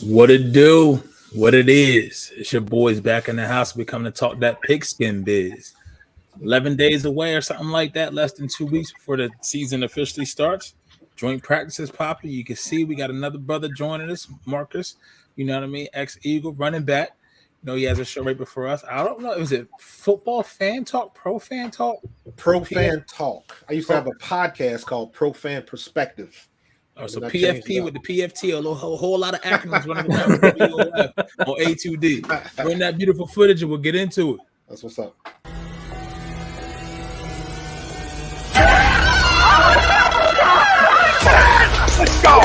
What it do? What it is? It's your boys back in the house. We coming to talk that pigskin biz. 11 days away or something like that. Less than 2 weeks before the season officially starts. Joint practices popping. You can see we got another brother joining us, Markus. You know what I mean? Ex-Eagle running back. You know he has a show right before us. I don't know. Is it football fan talk? Pro fan talk? Pro Fan Talk. I used to have a podcast called Pro Fan Perspective. Oh, so PFP with the PFT, a whole lot of acronyms running around with WOF on A2D. Bring that beautiful footage and we'll get into it. That's what's up. Let's go!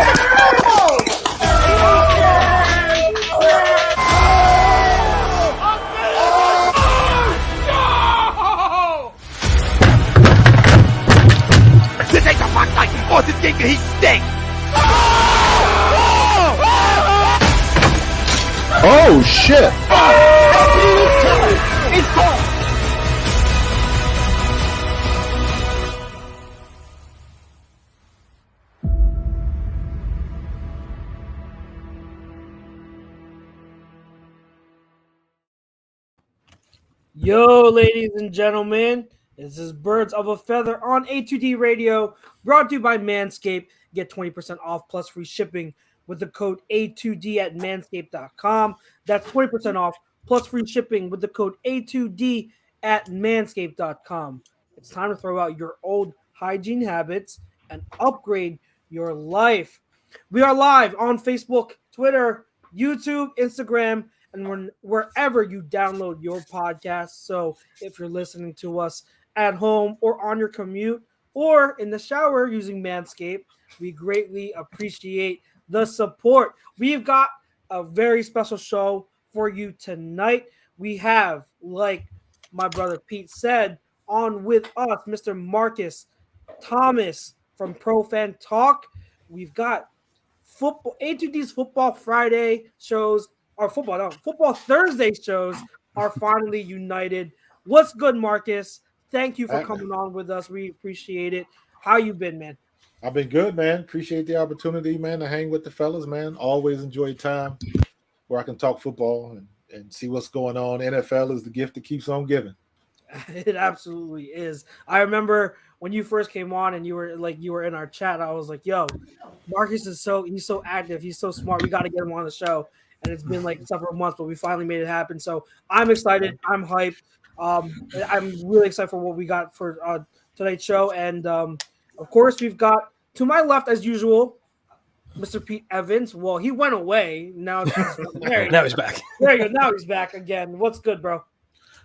This ain't the fuck like Austin Stinker, he stinks! Oh, shit! He's gone! Yo, ladies and gentlemen, this is Birds of a Feather on A2D Radio, brought to you by Manscaped. Get 20% off plus free shipping with the code A2D at manscaped.com. That's 20% off plus free shipping with the code A2D at manscaped.com. It's time to throw out your old hygiene habits and upgrade your life. We are live on Facebook, Twitter, YouTube, Instagram, and wherever you download your podcast. So if you're listening to us at home or on your commute or in the shower using Manscaped, we greatly appreciate the support. We've got a very special show for you tonight. We have, like my brother Pete said, on with us, Mr. Markus Thomas from Pro Fan Talk. We've got football, A2D's Football Friday shows. Our football Thursday shows are finally united. What's good, Markus? Thank you for coming on with us. We appreciate it. How you been, man? I've been good, man. Appreciate the opportunity, man, to hang with the fellas, man. Always enjoy time where I can talk football and see what's going on. NFL is the gift that keeps on giving. It absolutely is. I remember when you first came on and you were in our chat. I was like, "Yo, Markus he's so active. He's so smart. We got to get him on the show." And it's been like several months, but we finally made it happen. So I'm excited. I'm hyped. I'm really excited for what we got for tonight's show. And of course, we've got to my left, as usual, Mr. Pete Evans. Well, he went away. Now he's back. There you go. Now he's back again. What's good, bro?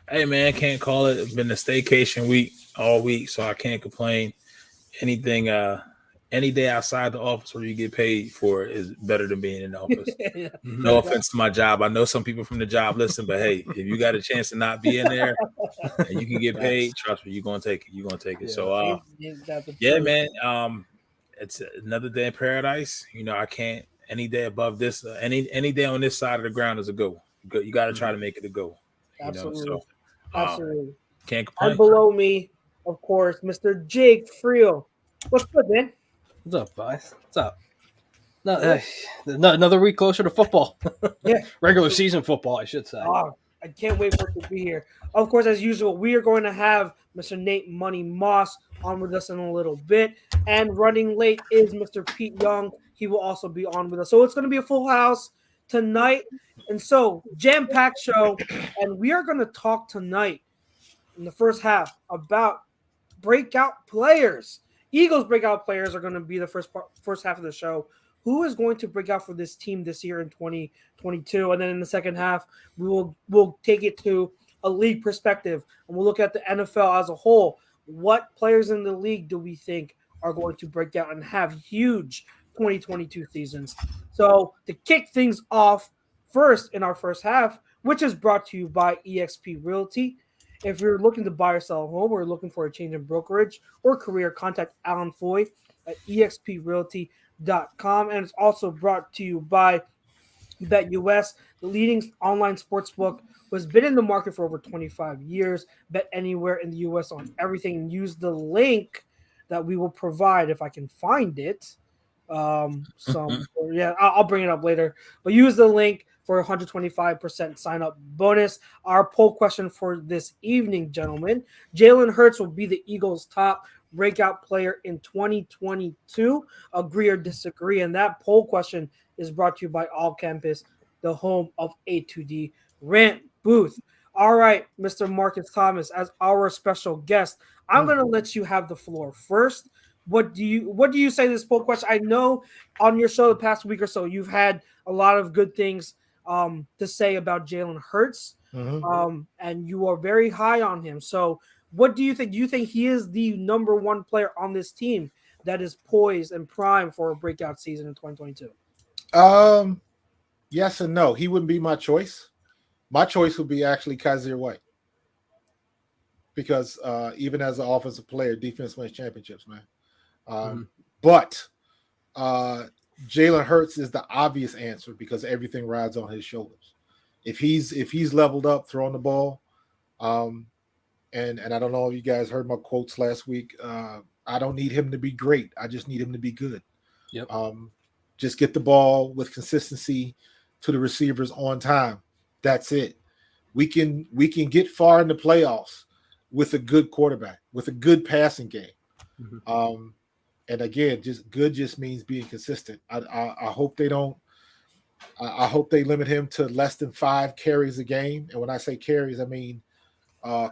Hey, man, can't call it. It's been a staycation week all week, so I can't complain. Anything, any day outside the office where you get paid for it is better than being in the office. Yeah. No offense to my job. I know some people from the job listen, but hey, if you got a chance to not be in there and you can get paid, trust me, you're going to take it. You're going to take it. So, yeah, man, it's another day in paradise. You know, I can't – any day above this, any day on this side of the ground is a go. You got to try to make it a go. Absolutely. So, absolutely. Can't complain. And below me, of course, Mr. Jake Friel. What's good, man? What's up, guys? What's up? Another week closer to football. Yeah. Regular season football, I should say. Oh, I can't wait for it to be here. Of course, as usual, we are going to have Mr. Nate Money Moss on with us in a little bit. And running late is Mr. Pete Young. He will also be on with us. So it's going to be a full house tonight. And so, jam-packed show. And we are going to talk tonight in the first half about breakout players. Eagles breakout players are going to be the first half of the show. Who is going to break out for this team this year in 2022? And then in the second half, we'll take it to a league perspective, and we'll look at the NFL as a whole. What players in the league do we think are going to break out and have huge 2022 seasons? So to kick things off first in our first half, which is brought to you by eXp Realty. If you're looking to buy or sell a home or looking for a change in brokerage or career, contact Alan Foy at exprealty.com. And it's also brought to you by BetUS, the leading online sportsbook, who has been in the market for over 25 years. Bet anywhere in the U.S. on everything. And use the link that we will provide, if I can find it, I'll bring it up later. But use the link for 125% sign up bonus. Our poll question for this evening, gentlemen: Jalen Hurts will be the Eagles' top breakout player in 2022. Agree or disagree? And that poll question is brought to you by All Campus, the home of A2D Rant Booth. All right, Mr. Marcus Thomas, as our special guest, I'm going to let you have the floor first. What do you say to this poll question? I know on your show the past week or so, you've had a lot of good things to say about Jalen Hurts, and you are very high on him. So what do you think? Do you think he is the number one player on this team that is poised and primed for a breakout season in 2022? Yes and no. He wouldn't be my choice. My choice would be actually Kaiser White. Because even as an offensive player, defense wins championships, man. But Jalen Hurts is the obvious answer because everything rides on his shoulders. If he's leveled up throwing the ball, and I don't know if you guys heard my quotes last week. I don't need him to be great. I just need him to be good. Yep. Just get the ball with consistency to the receivers on time. That's it. We can get far in the playoffs with a good quarterback, with a good passing game. And again, just means being consistent. I hope they don't. I hope they limit him to less than 5 carries a game. And when I say carries, I mean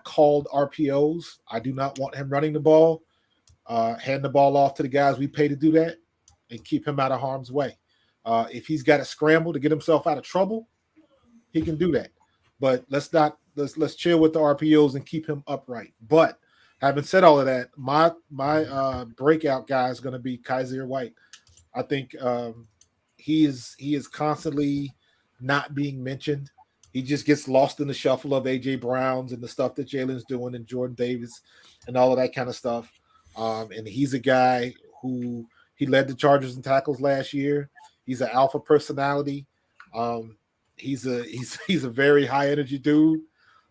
called RPOs. I do not want him running the ball. Hand the ball off to the guys we pay to do that and keep him out of harm's way. If he's got to scramble to get himself out of trouble, he can do that. But let's chill with the RPOs and keep him upright. But having said all of that, my breakout guy is going to be Kaiser White. I think he is constantly not being mentioned. He just gets lost in the shuffle of A.J. Browns and the stuff that Jalen's doing and Jordan Davis and all of that kind of stuff. And he's a guy who he led the Chargers in tackles last year. He's an alpha personality. He's a very high energy dude.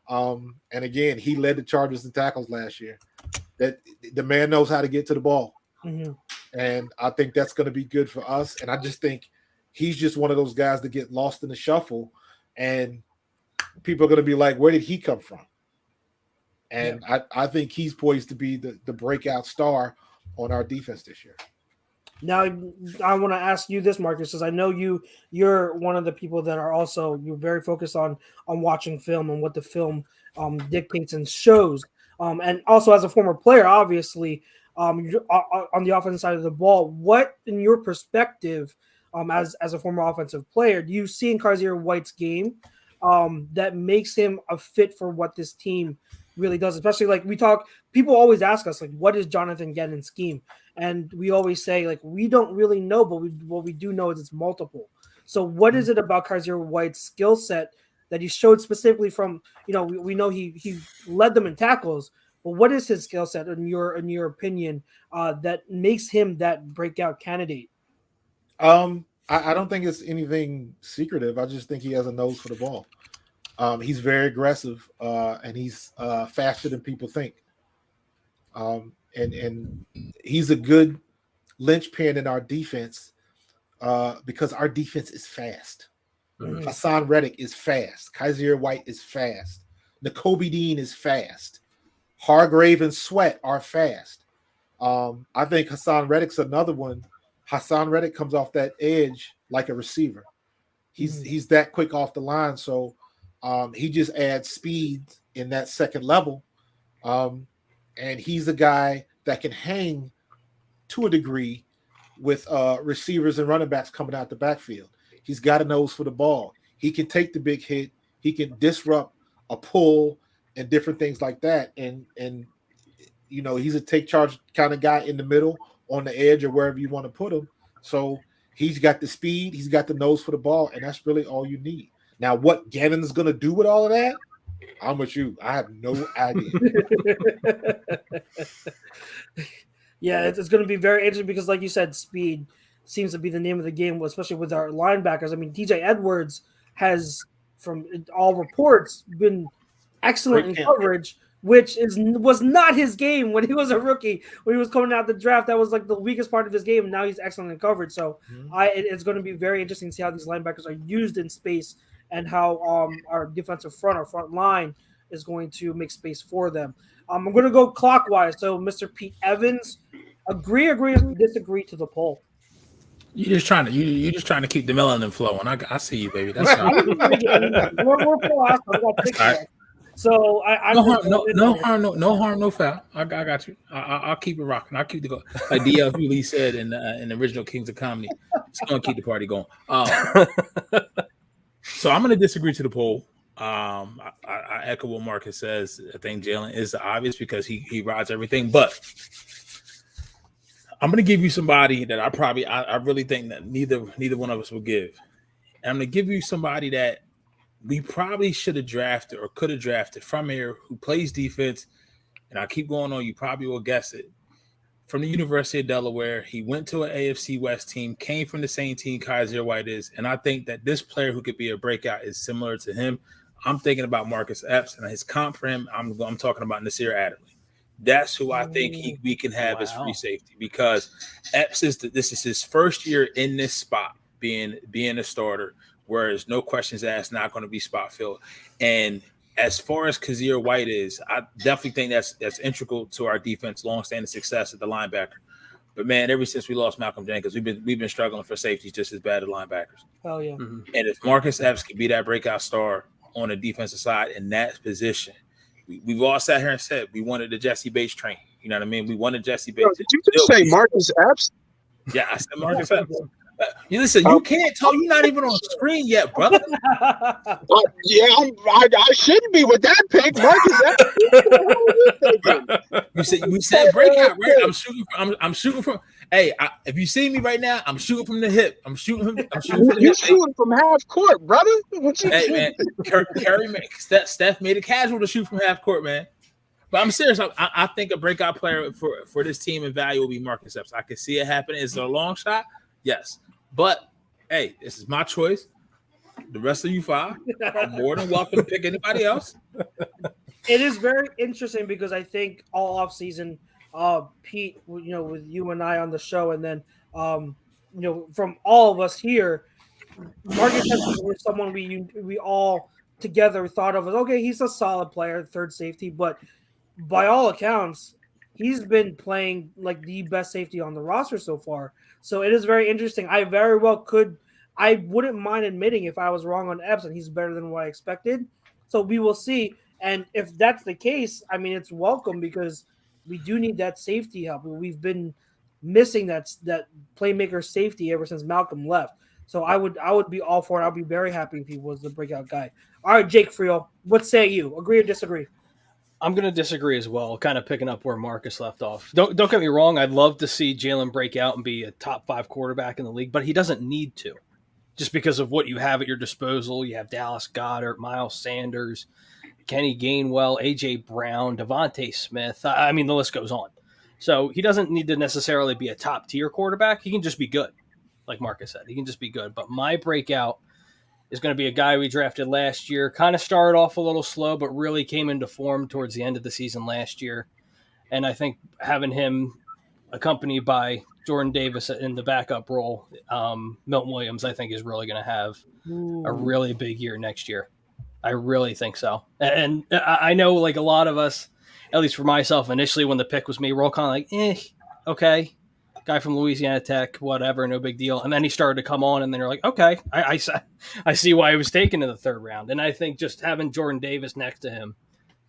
And again, he led the Chargers in tackles last year. That the man knows how to get to the ball. And I think that's going to be good for us. And I just think he's just one of those guys that get lost in the shuffle and people are going to be like, where did he come from? And I think he's poised to be the breakout star on our defense this year. Now, I want to ask you this, Marcus, because I know you're one of the people that are also you're very focused on watching film and what the film dictates and shows. And also as a former player, obviously, on the offensive side of the ball, what, in your perspective, as a former offensive player, do you see in Kaiser White's game that makes him a fit for what this team really does? Especially like people always ask us, like, what is Jonathan Gannon's scheme? And we always say, like, we don't really know, but what we do know is it's multiple. So what is it about Kaiser White's skill set that he showed specifically from, we know he led them in tackles, but what is his skill set in your opinion that makes him that breakout candidate? I don't think it's anything secretive. I just think he has a nose for the ball. He's very aggressive, and he's faster than people think. And he's a good linchpin in our defense because our defense is fast. Hassan Reddick is fast. Kaiser White is fast. Nakobe Dean is fast. Hargrave and Sweat are fast. I think Hassan Reddick's another one. Hassan Reddick comes off that edge like a receiver. He's that quick off the line, so he just adds speed in that second level. And he's a guy that can hang to a degree with receivers and running backs coming out the backfield. He's got a nose for the ball. He can take the big hit. He can disrupt a pull and different things like that. And he's a take charge kind of guy in the middle, on the edge, or wherever you want to put him. So he's got the speed. He's got the nose for the ball, and that's really all you need. Now, what Gannon's going to do with all of that, I'm with you. I have no idea. Yeah, it's going to be very interesting because, like you said, speed seems to be the name of the game, especially with our linebackers. I mean, DJ Edwards has, from all reports, been excellent in coverage, which was not his game when he was a rookie. When he was coming out the draft, that was like the weakest part of his game. Now he's excellent in coverage. So it's going to be very interesting to see how these linebackers are used in space and how our defensive front, our front line, is going to make space for them. I'm going to go clockwise. So Mr. Pete Evans, agree, disagree to the poll. You're just trying to keep the melanin flowing. I see you, baby. That's all right. We're past. I got pictures. Right. So no harm, no foul. I got you. I'll keep it rocking. I'll keep the go. Like DL Hughley said in the original Kings of Comedy, it's gonna keep the party going. So I'm gonna disagree to the poll. I echo what Marcus says. I think Jalen is the obvious because he rides everything, but I'm going to give you somebody that I really think that neither one of us will give. And I'm going to give you somebody that we probably should have drafted or could have drafted from here who plays defense. And I'll keep going on. You probably will guess it. From the University of Delaware, he went to an AFC West team, came from the same team Kaiser White is. And I think that this player who could be a breakout is similar to him. I'm thinking about Marcus Epps and his comp for him. I'm talking about Nasir Adderley. That's who I think we can have as free safety because Epps this is his first year in this spot being a starter, whereas no questions asked, not going to be spot filled. And as far as Kaiser White is, I definitely think that's integral to our defense, long-standing success at the linebacker. But man, ever since we lost Malcolm Jenkins, we've been struggling for safeties just as bad as linebackers. Hell yeah! Mm-hmm. And if Marcus Epps can be that breakout star on the defensive side in that position. We've all sat here and said we wanted the Jesse Bates train. You know what I mean? We wanted Jesse Bates. Yo, did you just say Marcus Epps? Yeah, I said Marcus Epps. You listen, you can't tell. You're not even on the screen yet, brother. I shouldn't be with that pick, Marcus. We said breakout, right? I'm shooting from. Hey, if you see me right now, I'm shooting from the hip. I'm shooting from the You're hip. shooting from half court, brother. What you man, Steph made it casual to shoot from half court, man. But I'm serious. I think a breakout player for this team in value will be Marcus Epps. I can see it happening. Is it a long shot? Yes. But, hey, this is my choice. The rest of you five are more than welcome to pick anybody else. It is very interesting because I think all offseason, Pete, with you and I on the show, and then, from all of us here, Marcus Epps was someone we all together thought of as, okay, he's a solid player, third safety, but by all accounts, he's been playing like the best safety on the roster so far. So it is very interesting. I very well I wouldn't mind admitting if I was wrong on Epps and he's better than what I expected. So we will see. And if that's the case, I mean, it's welcome because we do need that safety help. We've been missing that playmaker safety ever since Malcolm left. So I would be all for it. I'd be very happy if he was the breakout guy. All right, Jake Friel, what say you? Agree or disagree? I'm going to disagree as well, kind of picking up where Marcus left off. Don't get me wrong. I'd love to see Jalen break out and be a top 5 quarterback in the league, but he doesn't need to just because of what you have at your disposal. You have Dallas Goedert, Miles Sanders, Kenny Gainwell, A.J. Brown, Devontae Smith. I mean, the list goes on. So he doesn't need to necessarily be a top-tier quarterback. He can just be good, like Marcus said. He can just be good. But my breakout is going to be a guy we drafted last year. Kind of started off a little slow, but really came into form towards the end of the season last year. And I think having him accompanied by Jordan Davis in the backup role, Milton Williams, I think is really going to have a really big year next year. I really think so. And I know like a lot of us, at least for myself, initially when the pick was me, we're all kind of like, okay. Guy from Louisiana Tech, whatever, no big deal. And then he started to come on, and then you're like, okay, I see why he was taken in the 3rd round. And I think just having Jordan Davis next to him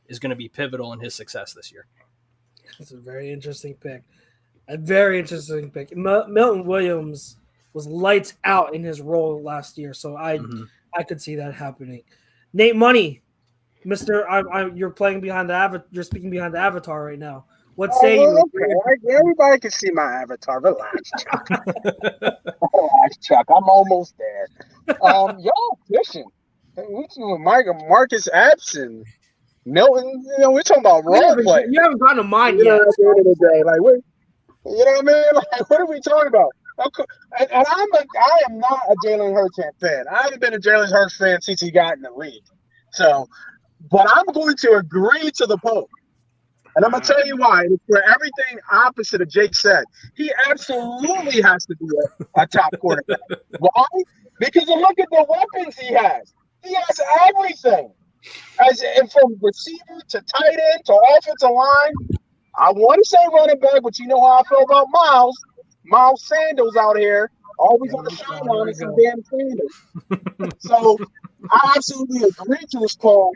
is going to be pivotal in his success this year. That's a very interesting pick. A very interesting pick. Milton Williams was lights out in his role last year, so I could see that happening. Nate Money, you're playing behind the you're speaking behind the avatar right now. What say you? Okay. Everybody can see my avatar. Relax, Chuck. Relax, Chuck. I'm almost there. Y'all fishing. We doing Marcus Epps and Milton. We're talking about role play. You haven't gotten a mind yet. At the end of the day, like, you know what I mean? Like, what are we talking about? Okay. And I am not a Jalen Hurts fan. I haven't been a Jalen Hurts fan since he got in the league. So, but I'm going to agree to the poll. And I'm going to tell you why. It's for everything opposite of Jake said. He absolutely has to be a top quarterback. Why? Because look at the weapons he has. He has everything. And from receiver to tight end to offensive line. I want to say running back, but you know how I feel about Miles. Miles Sanders out here, always on the sideline with some damn Sanders. So I absolutely agree to this call.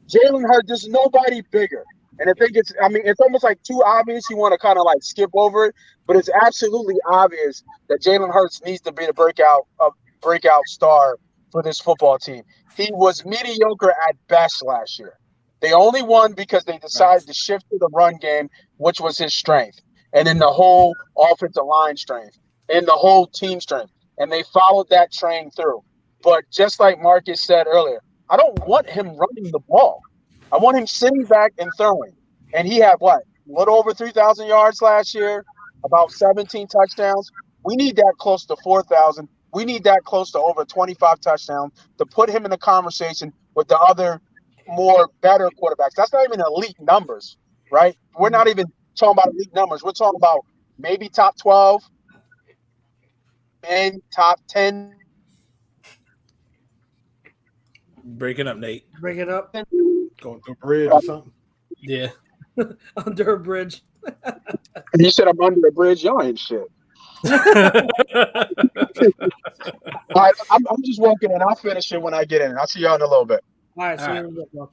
Jalen Hurts, there's nobody bigger. And I think it's almost like too obvious. You want to kind of like skip over it, but it's absolutely obvious that Jalen Hurts needs to be the breakout star for this football team. He was mediocre at best last year. They only won because they decided to shift to the run game, which was his strength, and then the whole offensive line strength and the whole team strength. And they followed that train through. But just like Marcus said earlier, I don't want him running the ball. I want him sitting back and throwing. And he had a little over 3,000 yards last year, about 17 touchdowns. We need that close to 4,000. We need that close to over 25 touchdowns to put him in the conversation with the other more better quarterbacks. That's not even elite numbers, right? We're not even talking about elite numbers. We're talking about maybe top 12 and top 10. Break it up, Nate. Bring it up. Going through a bridge or something. Yeah. Under a bridge. You said I'm under a bridge. Y'all ain't shit. All right, I'm just walking in. I'll finish it when I get in. I'll see y'all in a little bit. All right, all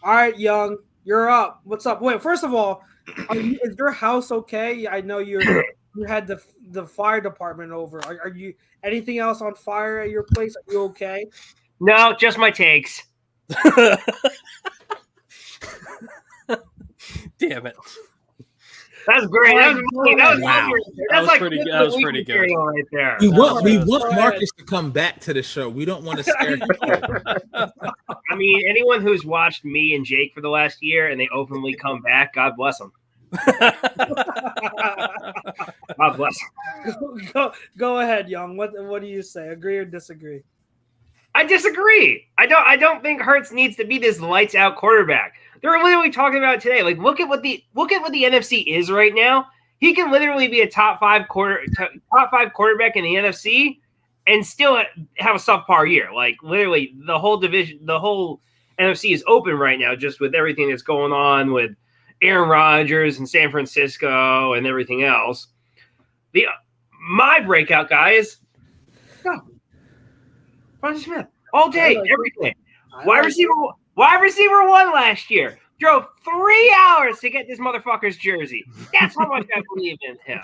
right, Young, you're up. What's up? Wait, first of all, is your house okay? I know you had the fire department over. Are you anything else on fire at your place? Are you okay? No, just my takes. Damn it. That's great. That was pretty good. Right there. We want Marcus to come back to the show. We don't want to scare him. I mean, anyone who's watched me and Jake for the last year and they openly come back, God bless them. God bless them. Go ahead, Young. What do you say? Agree or disagree? I disagree. I don't think Hurts needs to be this lights out quarterback. They're literally talking about it today. Like, look at what the NFC is right now. He can literally be a top five quarterback in the NFC and still have a subpar year. Like, literally, the whole division, the whole NFC is open right now, just with everything that's going on with Aaron Rodgers and San Francisco and everything else. My breakout guy is Ron Smith all day, every day. Wide receiver one last year. Drove 3 hours to get this motherfucker's jersey. That's how much I believe in him.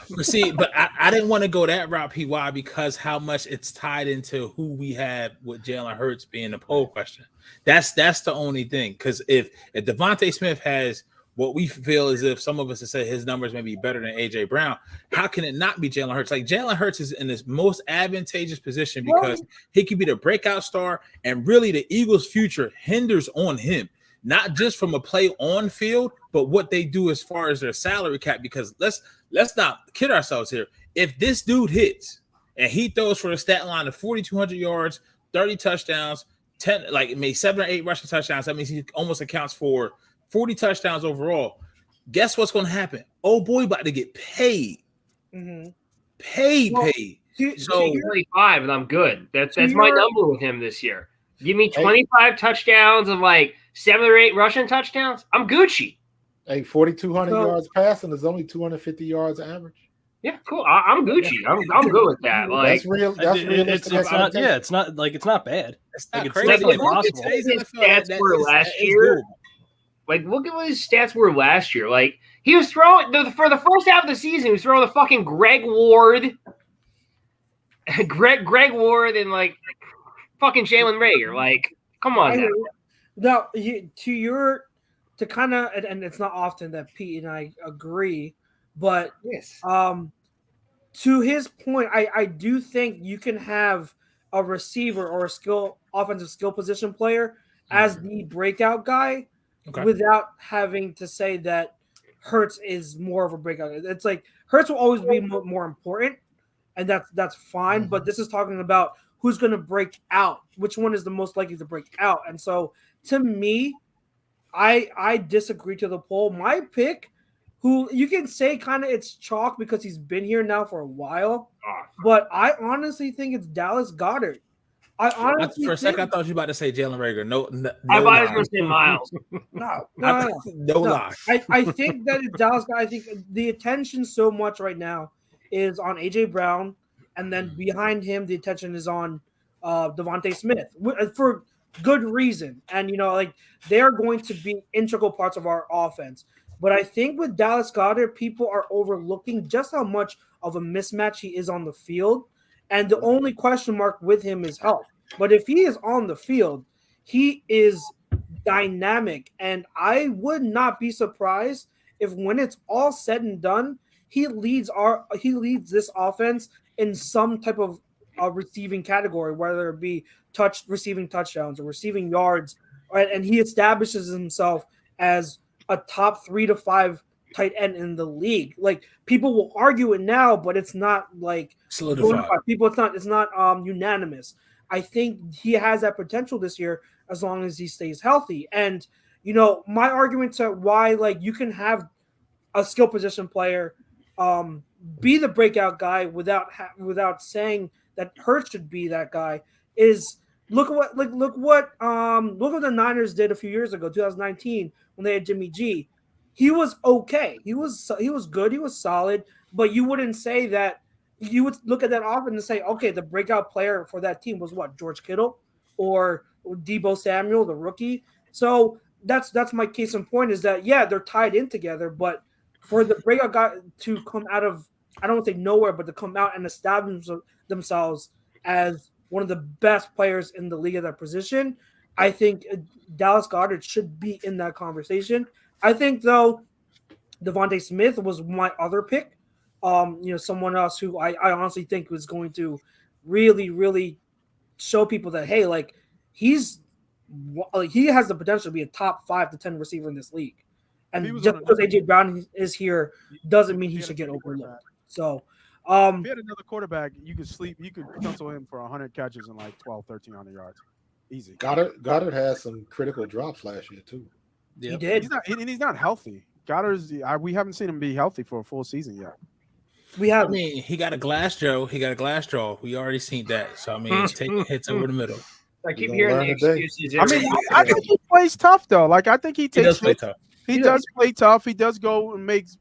But I didn't want to go that route, PY, because how much it's tied into who we have with Jalen Hurts being the poll question. That's the only thing. Because if Devontae Smith has what we feel as if some of us have said his numbers may be better than AJ Brown, how can it not be Jalen Hurts? Like, Jalen Hurts is in this most advantageous position because he could be the breakout star, and really the Eagles' future hinders on him, not just from a play on field, but what they do as far as their salary cap. Because let's not kid ourselves here. If this dude hits and he throws for a stat line of 4,200 yards, 30 touchdowns, 10 maybe 7 or 8 rushing touchdowns, that means he almost accounts for 40 touchdowns overall. Guess what's going to happen? Oh boy, about to get paid. Mm-hmm. Paid. So 25, and I'm good. That's my number with him this year. Give me 25 touchdowns and 7 or 8 rushing touchdowns. I'm Gucci. Hey, 4,200 yards passing is only 250 yards average. Yeah, cool. I'm Gucci. I'm good with that. That's real. That's realistic. It's not bad. It's not it's crazy. definitely possible. Stats were last year. Look at what his stats were last year. He was throwing for the first half of the season. He was throwing the fucking Greg Ward, and fucking Jalen Reagor. Come on now. Now, to kind of, and it's not often that Pete and I agree, but yes. To his point, I do think you can have a receiver or a offensive skill position player as the breakout guy. Okay. Without having to say that Hurts is more of a breakout. It's Hurts will always be more important, and that's fine. Mm-hmm. But this is talking about who's going to break out. Which one is the most likely to break out? And so, to me, I disagree to the poll. My pick, who you can say kind of it's chalk because he's been here now for a while, but I honestly think it's Dallas Goedert. I honestly For a second, I think, thought you were about to say Jalen Rager. No I thought I was lie. going to say Miles. no. Lie. I think that it's Dallas. I think the attention so much right now is on AJ Brown, and then behind him, the attention is on Devontae Smith for good reason. And like they are going to be integral parts of our offense. But I think with Dallas Goedert, people are overlooking just how much of a mismatch he is on the field. And the only question mark with him is health. But if he is on the field, he is dynamic. And I would not be surprised if when it's all said and done, he leads this offense in some type of receiving category, whether it be receiving touchdowns or receiving yards, right? And he establishes himself as a top 3 to 5 tight end in the league. Like people will argue it now, but it's not like solidified. People, it's not unanimous. I think he has that potential this year as long as he stays healthy. And my argument to why like you can have a skill position player be the breakout guy without saying that Hurts should be that guy is look what the Niners did a few years ago, 2019, when they had Jimmy G. He was okay. He was good. He was solid. But you wouldn't say that. You would look at that offense and say, okay, the breakout player for that team was what, George Kittle or Deebo Samuel, the rookie. So that's my case in point is that they're tied in together, but for the breakout guy to come out of, I don't want to say nowhere, but to come out and establish themselves as one of the best players in the league at that position, I think Dallas Goedert should be in that conversation. I think, though, Devontae Smith was my other pick. Someone else who I honestly think was going to really, really show people that, hey, like he has the potential to be a top 5 to 10 receiver in this league. And just because AJ Brown is here doesn't mean he should get overlooked. So, if he had another quarterback, you could pencil him for 100 catches and like 1,300 yards. Easy. Goddard had some critical drops last year too. Yep. He did. He's not healthy. We haven't seen him be healthy for a full season yet. I mean, he got a glass jaw. We already seen that. So I mean, taking hits over the middle. I keep hearing the excuses. I think he plays tough though. Like I think he does play tough. He does play tough. He does go and makes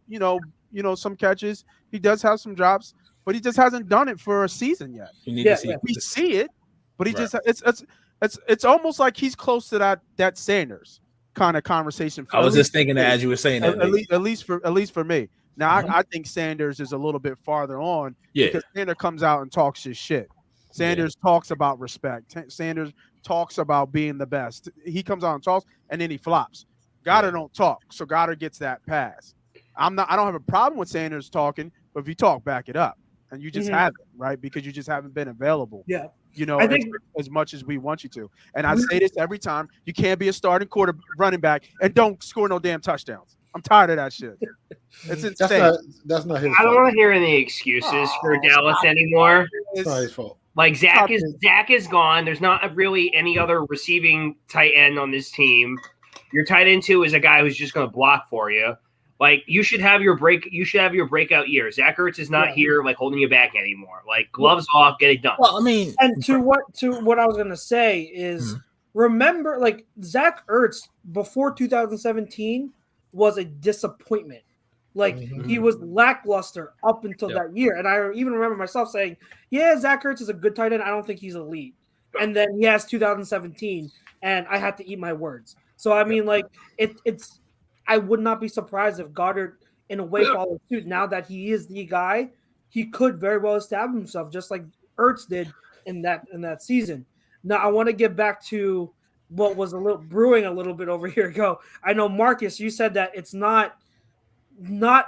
some catches. He does have some drops, but he just hasn't done it for a season yet. We see it, but he just it's almost like he's close to that Sanders kind of conversation. I was just thinking that as you were saying that. At least for me. Now I think Sanders is a little bit farther on because Sanders comes out and talks his shit. Sanders talks about respect. Sanders talks about being the best. He comes out and talks, and then he flops. Goddard don't talk, so Goddard gets that pass. I don't have a problem with Sanders talking, but if you talk, back it up, and you just haven't, right? Because you just haven't been available. Yeah, I think as much as we want you to. And I say this every time: you can't be a starting running back and don't score no damn touchdowns. I'm tired of that shit. It's insane. That's not his fault. I don't want to hear any excuses for Dallas anymore. It's not his fault. Like Zach is gone. There's not really any other receiving tight end on this team. Your tight end 2 is a guy who's just going to block for you. Like you should have your breakout year. Zach Ertz is not here, like holding you back anymore. Like gloves off, get it done. Well, I mean, and to what I was going to say is remember, like Zach Ertz before 2017 was a disappointment. Like he was lackluster up until that year, and I even remember myself saying, "Yeah, Zach Ertz is a good tight end. I don't think he's elite." And then he has 2017, and I had to eat my words. So I mean, like it's. I would not be surprised if Goddard, in a way, follows suit. Now that he is the guy, he could very well establish himself, just like Ertz did in that season. Now I want to get back to what was brewing a little bit over here ago. I know Marcus, you said that it's not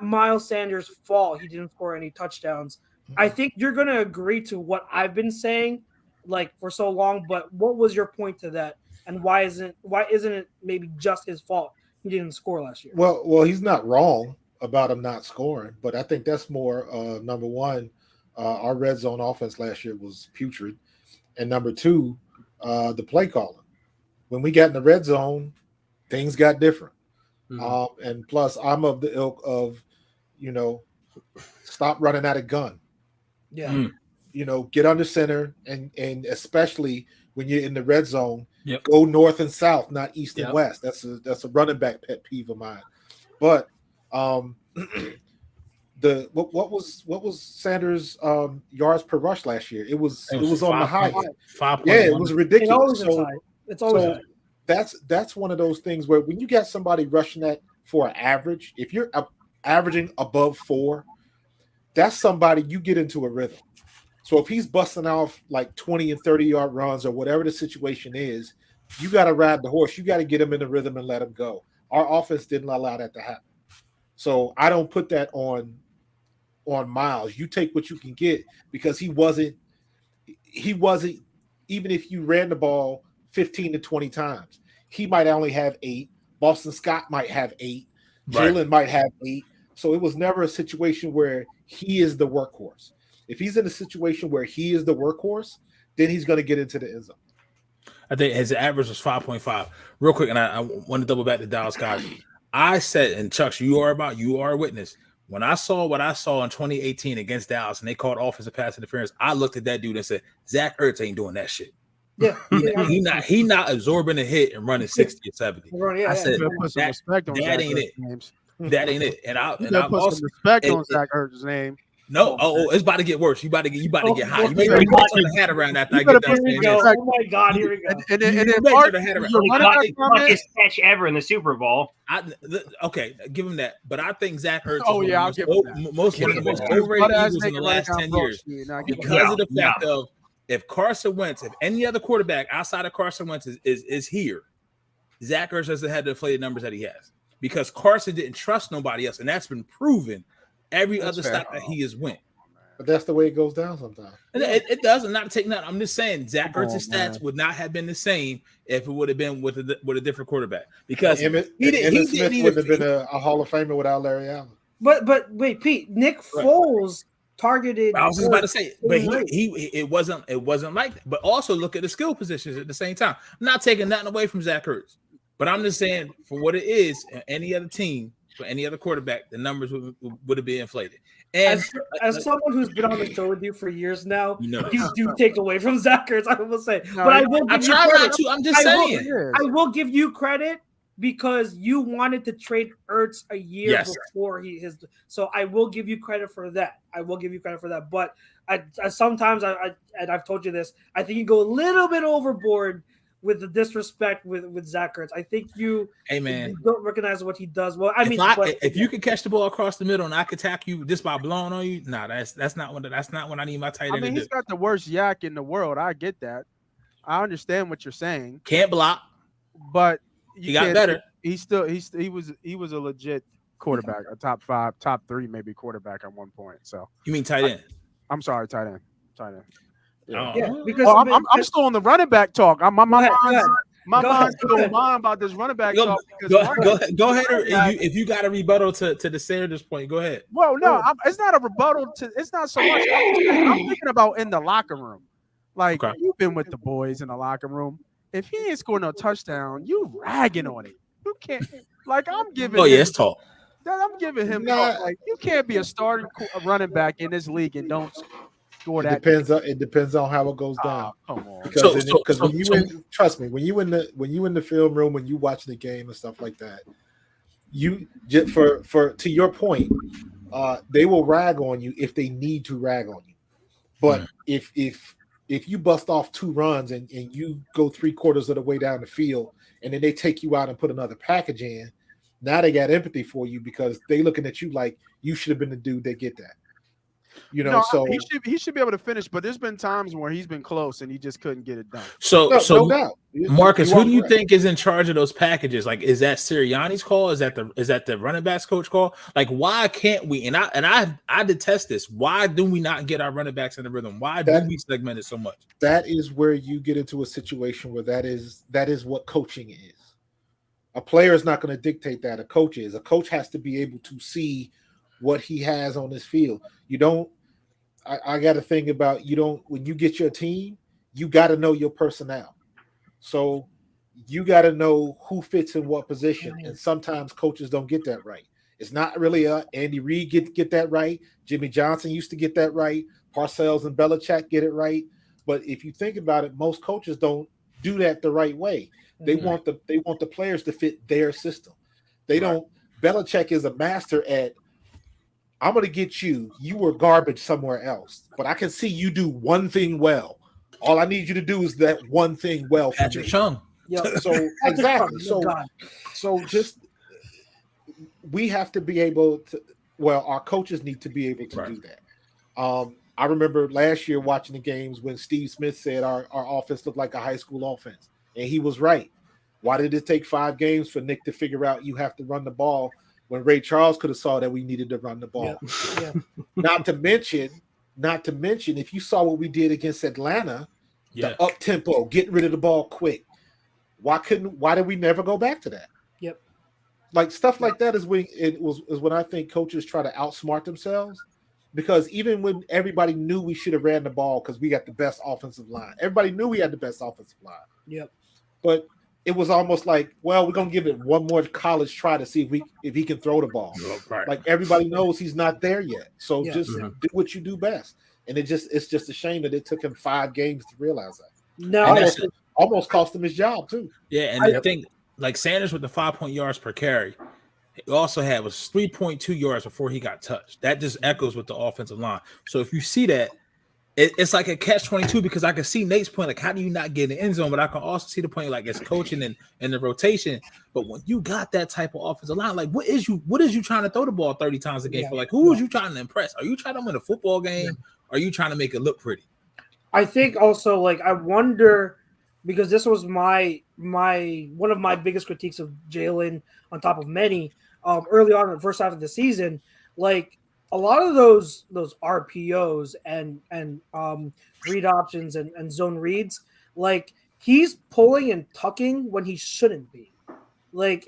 Miles Sanders' fault he didn't score any touchdowns. I think you're going to agree to what I've been saying like for so long, but what was your point to that, and why isn't it maybe just his fault he didn't score last year? Well, he's not wrong about him not scoring, but I think that's more number one, our red zone offense last year was putrid, and number two, the play calling. When we got in the red zone, things got different. Mhm. And plus, I'm of the ilk of, stop running out of gun. Yeah. Get under center, and especially when you're in the red zone, Yep. go north and south, not east and Yep. west. That's a running back pet peeve of mine. But what was Sanders' yards per rush last year? It was on the high end. 5.1. Yeah, it was ridiculous. It's always high. That's one of those things where when you got somebody rushing that for an average, if you're averaging above 4, that's somebody you get into a rhythm. So if he's busting off like 20 and 30-yard runs or whatever the situation is, you got to ride the horse. You got to get him in the rhythm and let him go. Our offense didn't allow that to happen. So I don't put that on Miles. You take what you can get, because he wasn't, even if you ran the ball 15 to 20 times, he might only have 8. Boston Scott might have 8. Right. Jalen might have 8. So it was never a situation where he is the workhorse. If he's in a situation where he is the workhorse, then he's going to get into the end zone. I think his average was 5.5. Real quick, and I want to double back to Dallas Cosby. I said, and Chuck, you are a witness. When I saw what I saw in 2018 against Dallas, and they called offensive pass interference, I looked at that dude and said, Zach Ertz ain't doing that shit. Yeah, he not absorbing a hit and running 60 or 70. I said that ain't it. That ain't it. And I put some respect on Zach Ertz's name. No, it's about to get worse. You about to get high. You better turn the hat around after I get done. Oh my God, here we go. And then luckiest catch ever in the Super Bowl. Okay, give him that. But I think Zach Ertz I'll give him that. One of the most overrated Eagles in the last 10 years because of the fact of if Carson Wentz, if any other quarterback outside of Carson Wentz is here, Zach Ertz doesn't have the inflated numbers that he has because Carson didn't trust nobody else, and that's been proven. Every other stop that he has went. But that's the way it goes down sometimes. It doesn't. Not to take nothing. I'm just saying Zach Ertz's stats would not have been the same if it would have been with a different quarterback. Because Smith wouldn't have been a Hall of Famer without Larry Allen. But wait, Pete, Nick Foles targeted. I was just about to say, but it wasn't like that. But also look at the skill positions at the same time. I'm not taking nothing away from Zach Ertz, but I'm just saying for what it is, any other team. For any other quarterback, the numbers would have been inflated. And as someone who's been on the show with you for years now, you do take away from Zach Ertz, I will say. No, but I will give you credit. I'm just saying. I will give you credit because you wanted to trade Ertz a year before so I will give you credit for that. But I sometimes and I've told you this, I think you go a little bit overboard with the disrespect with Zach Ertz. I think you don't recognize what he does. Well, if you could catch the ball across the middle and I could tackle you just by blowing on you, that's not what I need my tight end to do. He's got the worst yak in the world. I get that. I understand what you're saying. Can't block, but he got better. He was a legit quarterback, a top 5, top 3 maybe quarterback at one point. So you mean tight end? I'm sorry, tight end. Yeah, because I'm still on the running back talk. My mind's still mind about this running back talk. Go ahead. If you got a rebuttal to the Sanders point, go ahead. Well, no, it's not a rebuttal it's not so much. I'm thinking about in the locker room. Like you've been with the boys in the locker room. If he ain't scoring no touchdown, you ragging on it. You can't. Like I'm giving. It's talk. I'm giving him. Like you can't be a starting running back in this league and don't. It depends on how it goes down. Come on. Because when you trust me, when you in the film room, when you watching the game and stuff like that, you just for to your point, they will rag on you if they need to rag on you. But if you bust off 2 runs and you go 3/4 of the way down the field and then they take you out and put another package in, now they got empathy for you because they looking at you like you should have been the dude that get that. So he should be able to finish, but there's been times where he's been close and he just couldn't get it done. So no doubt. Marcus, who do you think is in charge of those packages? Like, is that Sirianni's call? Is that the running backs coach call? Like, why can't we? And I detest this. Why do we not get our running backs in the rhythm? Why do we segment it so much? That is where you get into a situation where that is what coaching is. A player is not going to dictate that. A coach is. A coach has to be able to see what he has on his field. You don't. I got to think about when you get your team, you got to know your personnel. So you got to know who fits in what position, and sometimes coaches don't get that right. It's not really Andy Reid get that right. Jimmy Johnson used to get that right. Parcells and Belichick get it right. But if you think about it, most coaches don't do that the right way. They want the players to fit their system. They don't. Belichick is a master at, I'm going to get you. You were garbage somewhere else, but I can see you do one thing well. All I need you to do is that one thing well for Patrick me. Chung. So exactly. So just we have to be able to. Well, our coaches need to be able to do that. I remember last year watching the games when Steve Smith said our offense looked like a high school offense, and he was right. Why did it take 5 games for Nick to figure out you have to run the ball when Ray Charles could have saw that we needed to run the ball? Yeah. Not to mention, if you saw what we did against Atlanta, the up tempo, getting rid of the ball quick. Why did we never go back to that? Yep. Like stuff like that is when I think coaches try to outsmart themselves, because even when everybody knew we should have ran the ball because we got the best offensive line, everybody knew we had the best offensive line. Yep. But it was almost like, well, we're gonna give it one more college try to see if he can throw the ball. Right. Like everybody knows he's not there yet, so just Mm-hmm. do what you do best. And it's just a shame that it took him 5 games to realize that. No, almost cost him his job too. Yeah, and the thing, like Sanders with the 5 yards per carry, he also had was 3.2 yards before he got touched. That just echoes with the offensive line. So if you see that, it's like a catch-22, because I can see Nate's point, like, how do you not get in the end zone? But I can also see the point, like, it's coaching and the rotation. But when you got that type of offensive line, like, what is you trying to throw the ball 30 times a game for? Like, who is you trying to impress? Are you trying to win a football game? Or are you trying to make it look pretty? I think also, like, I wonder, because this was my one of my biggest critiques of Jalen, on top of many, early on in the first half of the season, like, a lot of those RPOs and read options and zone reads, like, he's pulling and tucking when he shouldn't be. Like,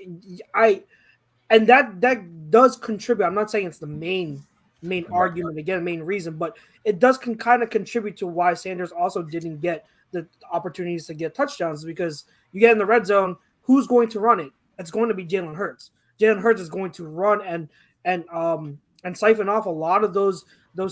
that does contribute. I'm not saying it's the main argument, again, main reason, but it does kind of contribute to why Sanders also didn't get the opportunities to get touchdowns, because you get in the red zone, who's going to run it? It's going to be Jalen Hurts. Jalen Hurts is going to run and siphon off a lot of those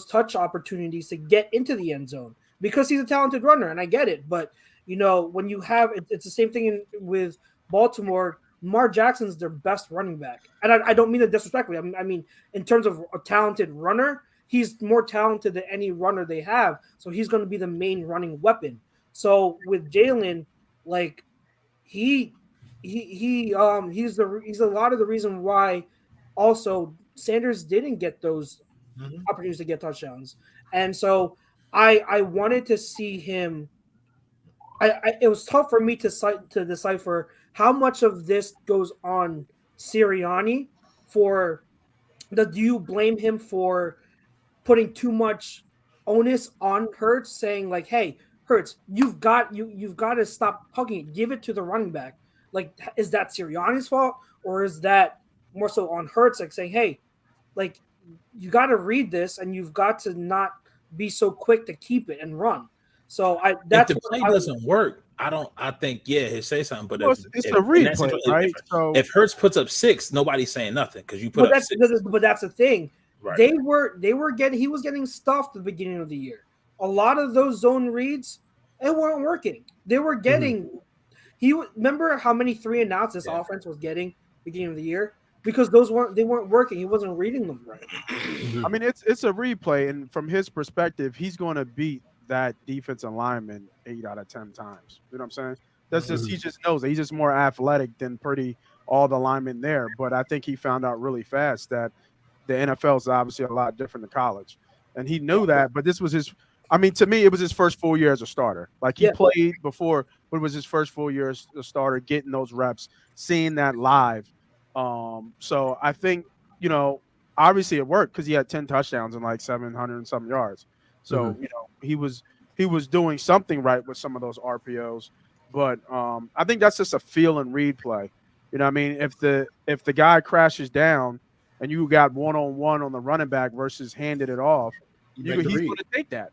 touch opportunities to get into the end zone, because he's a talented runner, and I get it. But, you know, when you have it's the same thing with Baltimore. Lamar Jackson's their best running back, and I don't mean it disrespectfully. I mean in terms of a talented runner, he's more talented than any runner they have, so he's going to be the main running weapon. So with Jalen, like, he's a lot of the reason why also Sanders didn't get those opportunities to get touchdowns. And so I wanted to see him. It was tough for me to decipher how much of this goes on Sirianni do you blame him for putting too much onus on Hurts, saying like, hey, Hurts, you've got to stop hugging it. Give it to the running back. Like, is that Sirianni's fault, or is that more so on Hurts, like saying, hey, like, you got to read this and you've got to not be so quick to keep it and run. So that's if the play doesn't work, I think he'll say something. But it's a replay, right? So if Hurts puts up 6, nobody's saying nothing because you put up 6. But that's the thing. Right. He was getting stuffed at the beginning of the year. A lot of those zone reads, it weren't working. They were getting. Remember how many 3 and outs this offense was getting beginning of the year, because they weren't working. He wasn't reading them right. I mean, it's a replay, and from his perspective, he's going to beat that defensive lineman 8 out of 10 times. You know what I'm saying? That's just he just knows that he's just more athletic than all the linemen there. But I think he found out really fast that the NFL is obviously a lot different than college, and he knew that. But this was his. I mean, to me, it was his first full year as a starter. Like, he played before, but it was his first full year as a starter, getting those reps, seeing that live. So I think, you know, obviously it worked because he had 10 touchdowns and like 700 and some yards. So, you know, he was doing something right with some of those RPOs. But I think that's just a feel and read play. You know what I mean? If the guy crashes down and you got one-on-one on the running back versus handed it off, he's going to take that.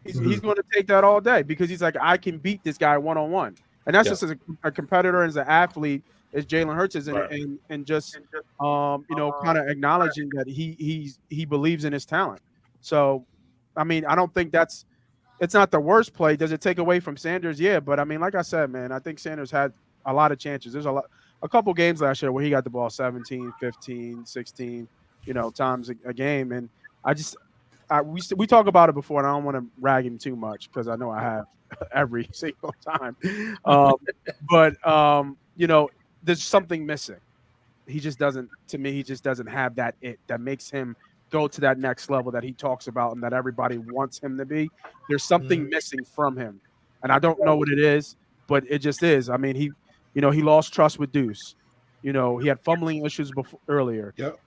He's going to take that all day, because he's like, I can beat this guy one-on-one. and that's just as a competitor and as an athlete as Jalen Hurts is, Right. and just kind of acknowledging that he believes in his talent. So, I mean, I don't think it's not the worst play. Does it take away from Sanders? Yeah, but I mean, like I said, man, I think Sanders had a lot of chances. There's a couple games last year where he got the ball 17, 15, 16, times a game, and we talk about it before, and I don't want to rag him too much because I know I have every single time. But there's something missing. He just doesn't. To me, he just doesn't have that that makes him go to that next level that he talks about and that everybody wants him to be. There's something missing from him, and I don't know what it is, but it just is. I mean, he lost trust with Deuce. He had fumbling issues earlier. Yep.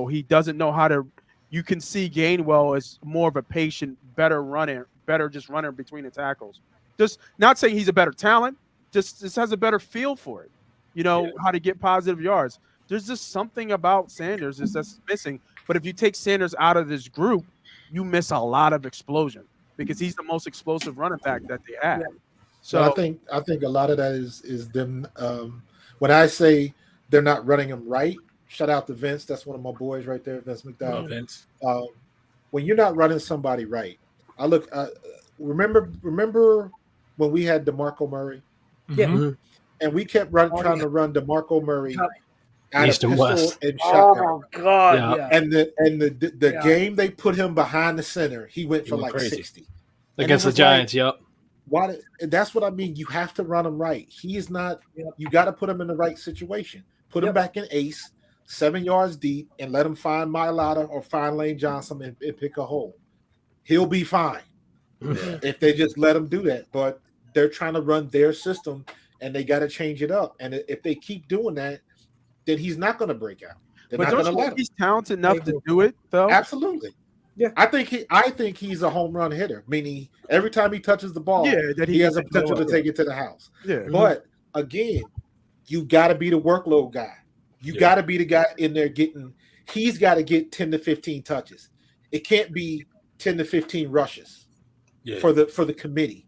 He doesn't know how to. You can see Gainwell as more of a patient, better runner between the tackles. Just not saying he's a better talent, just has a better feel for it. How to get positive yards. There's just something about Sanders that's missing. But if you take Sanders out of this group, you miss a lot of explosion because he's the most explosive running back that they have. So I think a lot of that is them. When I say they're not running them right, shout out to Vince. That's one of my boys right there, Vince McDowell. Vince. When you're not running somebody right, I look. Remember when we had DeMarco Murray? Yeah. Mm-hmm. And we kept trying to run DeMarco Murray out East of and pistol West. and shotgun. Oh God! Yeah. And the game they put him behind the center, he went for like crazy. 60 Against the Giants. Yep. Why? That's what I mean. You have to run him right. He is not. You got to put him in the right situation. Put him back in ace, 7 yards deep, and let him find Mailata or find Lane Johnson and pick a hole. He'll be fine if they just let him do that. But they're trying to run their system, and they got to change it up. And if they keep doing that, then he's not going to break out. They're but not don't going to you let think him. he's talented enough to do it, though? Absolutely. Yeah. I think he's a home run hitter, meaning every time he touches the ball, that he has a potential to take it to the house. Yeah. But again, you got to be the workload guy. You got to be the guy in there he's got to get 10 to 15 touches. It can't be 10 to 15 rushes for the committee.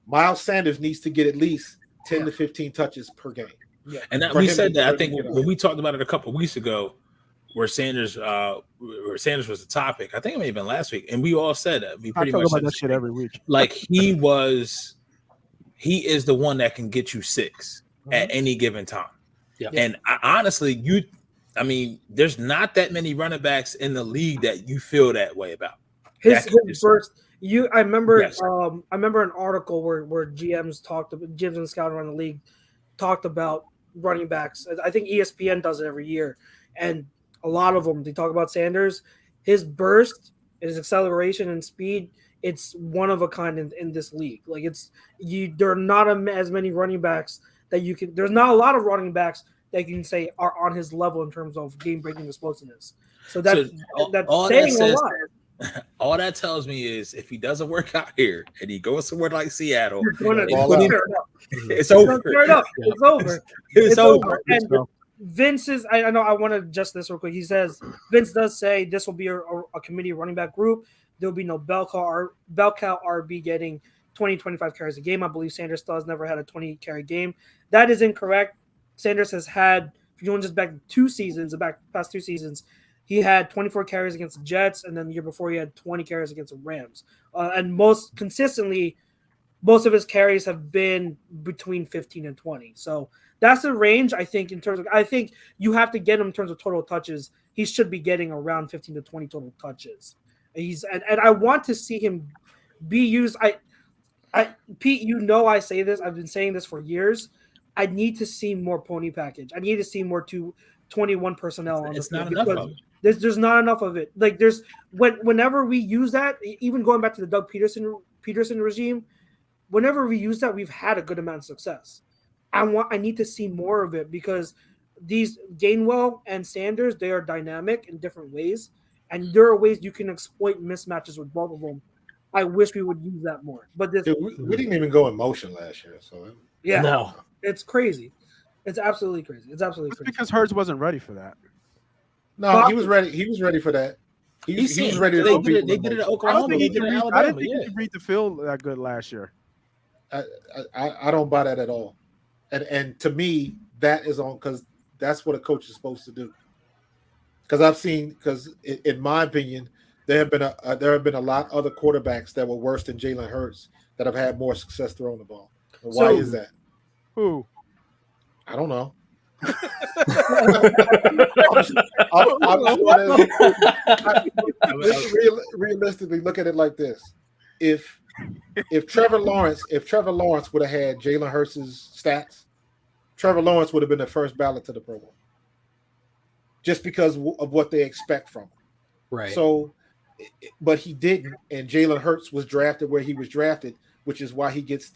Miles Sanders needs to get at least 10 to 15 touches per game. Yeah. And we said that, I think, when we talked about it a couple of weeks ago, where Sanders was the topic. I think it may have been last week, and we all said that. We pretty much talk about that shit every week. Like he is the one that can get you 6 at any given time. Yeah. And honestly, there's not that many running backs in the league that you feel that way about. His first. I remember an article where GMs and scouting around the league talked about running backs. I think ESPN does it every year, and a lot of them, they talk about Sanders. His burst, his acceleration and speed, it's one of a kind in this league. Like there are not as many running backs that you can. There's not a lot of running backs that you can say are on his level in terms of game-breaking explosiveness. So that's saying a lot. All that tells me is if he doesn't work out here and he goes somewhere like Seattle, it's over. It's over. And Vince is. I know. I want to adjust this real quick. He says Vince does say this will be a committee running back group. There will be no bell cow RB getting 20, 25 carries a game. I believe Sanders still has never had a 20 carry game. That is incorrect. Sanders has had, if you're going just back 2 seasons, the past 2 seasons, he had 24 carries against the Jets, and then the year before he had 20 carries against the Rams. And most consistently, most of his carries have been between 15 and 20. So that's the range, I think, I think you have to get him in terms of total touches. He should be getting around 15 to 20 total touches. And I want to see him be used. Pete, I say this. I've been saying this for years. I need to see more pony package. I need to see more 21 personnel on it's the not field. enough of it. There's not enough of it. Like whenever we use that, even going back to the Doug Peterson regime, whenever we use that, we've had a good amount of success. I need to see more of it because these Gainwell and Sanders, they are dynamic in different ways, and there are ways you can exploit mismatches with both of them. I wish we would use that more. But we didn't even go in motion last year, so it's crazy. It's absolutely crazy. It's crazy. Because Hurts wasn't ready for that. No, he was ready. He was ready for that. He was ready to They did it at Oklahoma. I didn't think he could read the field that good last year. I don't buy that at all. And to me, that is on because that's what a coach is supposed to do. Because in my opinion, there have been a lot of other quarterbacks that were worse than Jalen Hurts that have had more success throwing the ball. And why is that? Who? I don't know. Realistically, look at it like this: if Trevor Lawrence would have had Jalen Hurts' stats, Trevor Lawrence would have been the first ballot to the Pro Bowl, just because of what they expect from him. Right. So, but he didn't, and Jalen Hurts was drafted where he was drafted, which is why he gets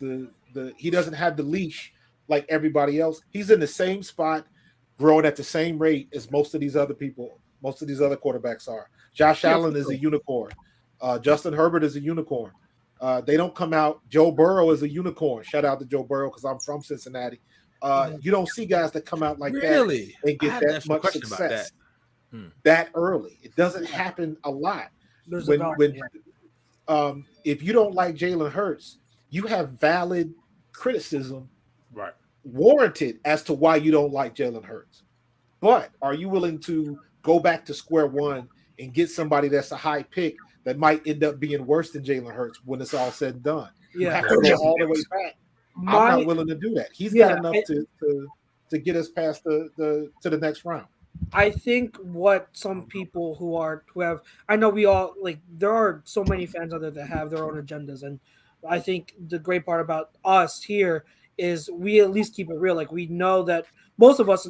he doesn't have the leash like everybody else. He's in the same spot, growing at the same rate as most of these other quarterbacks are. Josh Allen is a unicorn. Justin Herbert is a unicorn. They don't come out. Joe Burrow is a unicorn. Shout out to Joe Burrow because I'm from Cincinnati. You don't see guys that come out like that and get that much success that early. It doesn't happen a lot. If you don't like Jalen Hurts, you have valid criticism, right, warranted as to why you don't like Jalen Hurts. But are you willing to go back to square one and get somebody that's a high pick that might end up being worse than Jalen Hurts when it's all said and done? You have to go all the way back. I'm not willing to do that. He's got enough to get us past the next round. I think what some people who have, I know we all like, there are so many fans out there that have their own agendas, and I think the great part about us here is we at least keep it real. Like, we know that most of us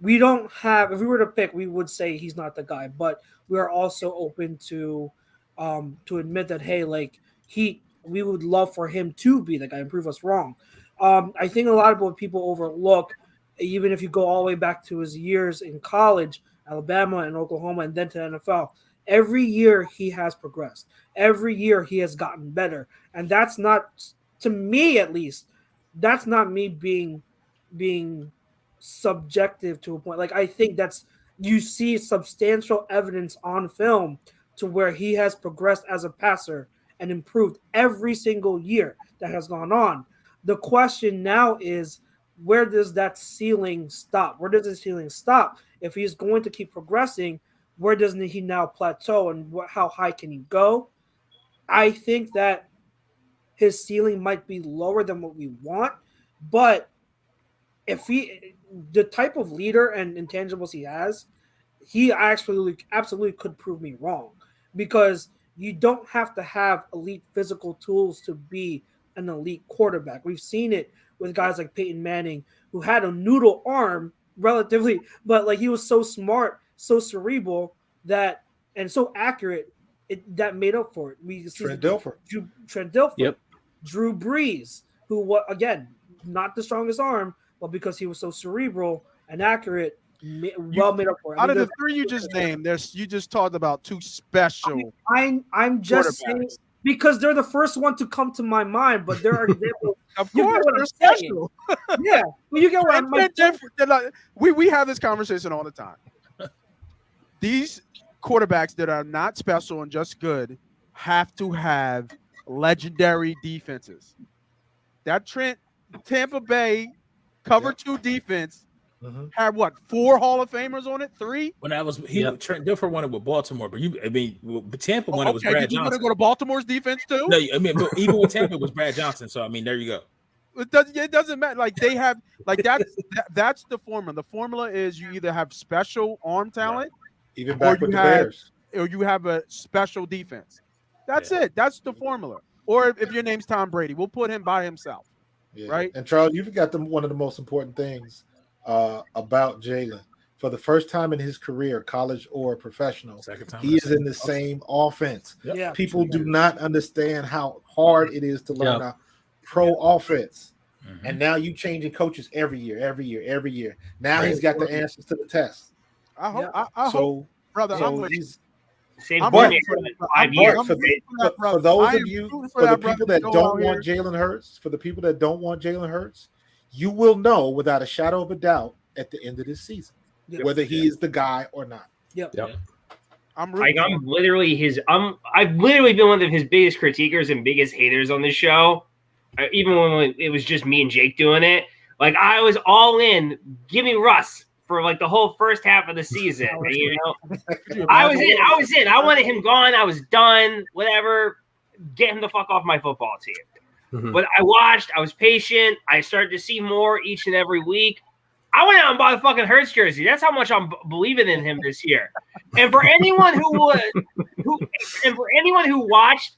we don't have, if we were to pick, we would say he's not the guy, but we are also open to admit that, hey, like, we would love for him to be the guy and prove us wrong. I think a lot of what people overlook, even if you go all the way back to his years in college, Alabama and Oklahoma, and then to the NFL, every year he has progressed. Every year he has gotten better. And that's not, to me at least, that's not me being subjective to a point. Like, I think you see substantial evidence on film to where he has progressed as a passer and improved every single year that has gone on. The question now is, where does that ceiling stop? Where does the ceiling stop? If he's going to keep progressing, where doesn't he now plateau, and how high can he go? I think that his ceiling might be lower than what we want, but if the type of leader and intangibles he has, he absolutely could prove me wrong, because you don't have to have elite physical tools to be an elite quarterback. We've seen it with guys like Peyton Manning, who had a noodle arm relatively, but like, he was so smart, so cerebral, and so accurate, that made up for it. Trent Dilfer. Yep. Drew Brees, who, again, not the strongest arm, but because he was so cerebral and accurate, made up for it. Out of the three you just named, you just talked about two special. I'm just saying, because they're the first one to come to my mind, but there are examples. Of course, they're special. Yeah, well, you get what I'm. We have this conversation all the time. These quarterbacks that are not special and just good have to have legendary defenses. That Tampa Bay cover 2 defense had what, 4 Hall of Famers on it? 3? When that was Trent Dilfer won it with Baltimore, but Tampa won it was Brad Johnson. You want to go to Baltimore's defense too? No, but even with Tampa it was Brad Johnson. So there you go. It doesn't matter. Like, they have, like, that's the formula. The formula is you either have special arm talent, even back with the Bears, or you have a special defense. That's it. That's the formula. Or if your name's Tom Brady, we'll put him by himself. Yeah. Right. And Charles, you forgot one of the most important things about Jalen. For the first time in his career, college or professional, he is in the same offense. Yep. Yeah. People do not understand how hard it is to learn a pro offense. Mm-hmm. And now you changing coaches every year. Now he's got the answers to the test. I hope, brother. For those of you, for the people that don't want Jalen Hurts, you will know without a shadow of a doubt at the end of this season whether he is the guy or not. Yep. I've literally been one of his biggest critiquers and biggest haters on the show. even when it was just me and Jake doing it. Like, I was all in. Give me Russ for like the whole first half of the season. And, you know, I was in. I wanted him gone. I was done. Whatever. Get him the fuck off my football team. Mm-hmm. But I watched. I was patient. I started to see more each and every week. I went out and bought a fucking Hurts jersey. That's how much I'm believing in him this year. And for anyone who watched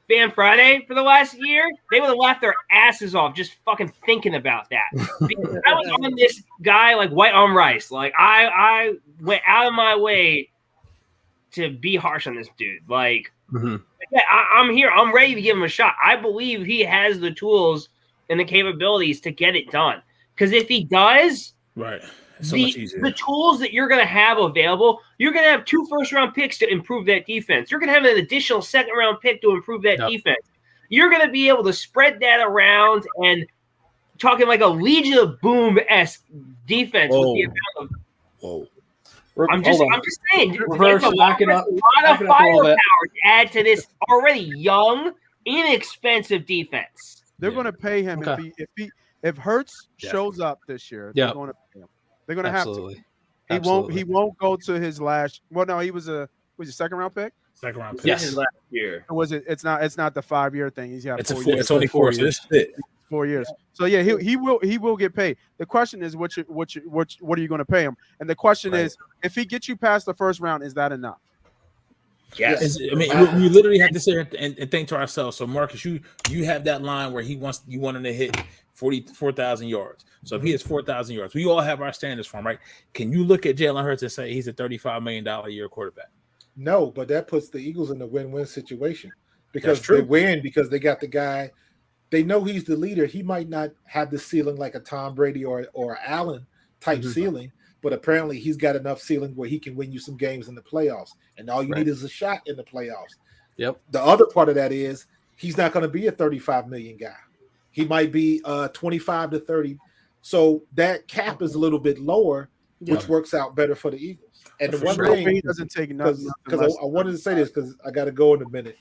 Fan Friday for the last year, they would have laughed their asses off just fucking thinking about that. Because I was on this guy like white on rice. Like I went out of my way to be harsh on this dude. Like, yeah, I'm here. I'm ready to give him a shot. I believe he has the tools and the capabilities to get it done. Because if he does, right, the tools that you're going to have available, you're going to have 2 first-round picks to improve that defense. You're going to have an additional second-round pick to improve that defense. You're going to be able to spread that around and talking like a Legion of Boom-esque defense with the amount of. I'm just saying. Reverse, back it up. A lot of firepower to add to this already young, inexpensive defense. They're going to pay him if Hurts shows up this year. They're going to pay him. They're going to have to. He won't go to his last. Well, no, he was a second round pick. Second round pick. Yes, his last year. Was it? It's not the 5-year thing. He's got. It's only 4 years. 4 years. So yeah, he will get paid. The question is, what are you going to pay him? And the question is, if he gets you past the first round, is that enough? Yes. I mean, we literally have to sit here and think to ourselves. So, Marcus, you have that line where you want him to hit 4,000 yards. So if he has 4,000 yards, we all have our standards for him, right? Can you look at Jalen Hurts and say he's a $35 million a year quarterback? No, but that puts the Eagles in a win-win situation because they win because they got the guy. They know he's the leader. He might not have the ceiling like a Tom Brady or Allen type ceiling, but apparently he's got enough ceiling where he can win you some games in the playoffs. And all you need is a shot in the playoffs. Yep. The other part of that is he's not going to be a 35 million guy. He might be 25 to 30. So that cap is a little bit lower, which works out better for the Eagles. And the one thing he doesn't take nothing because I wanted to say this because I got to go in a minute.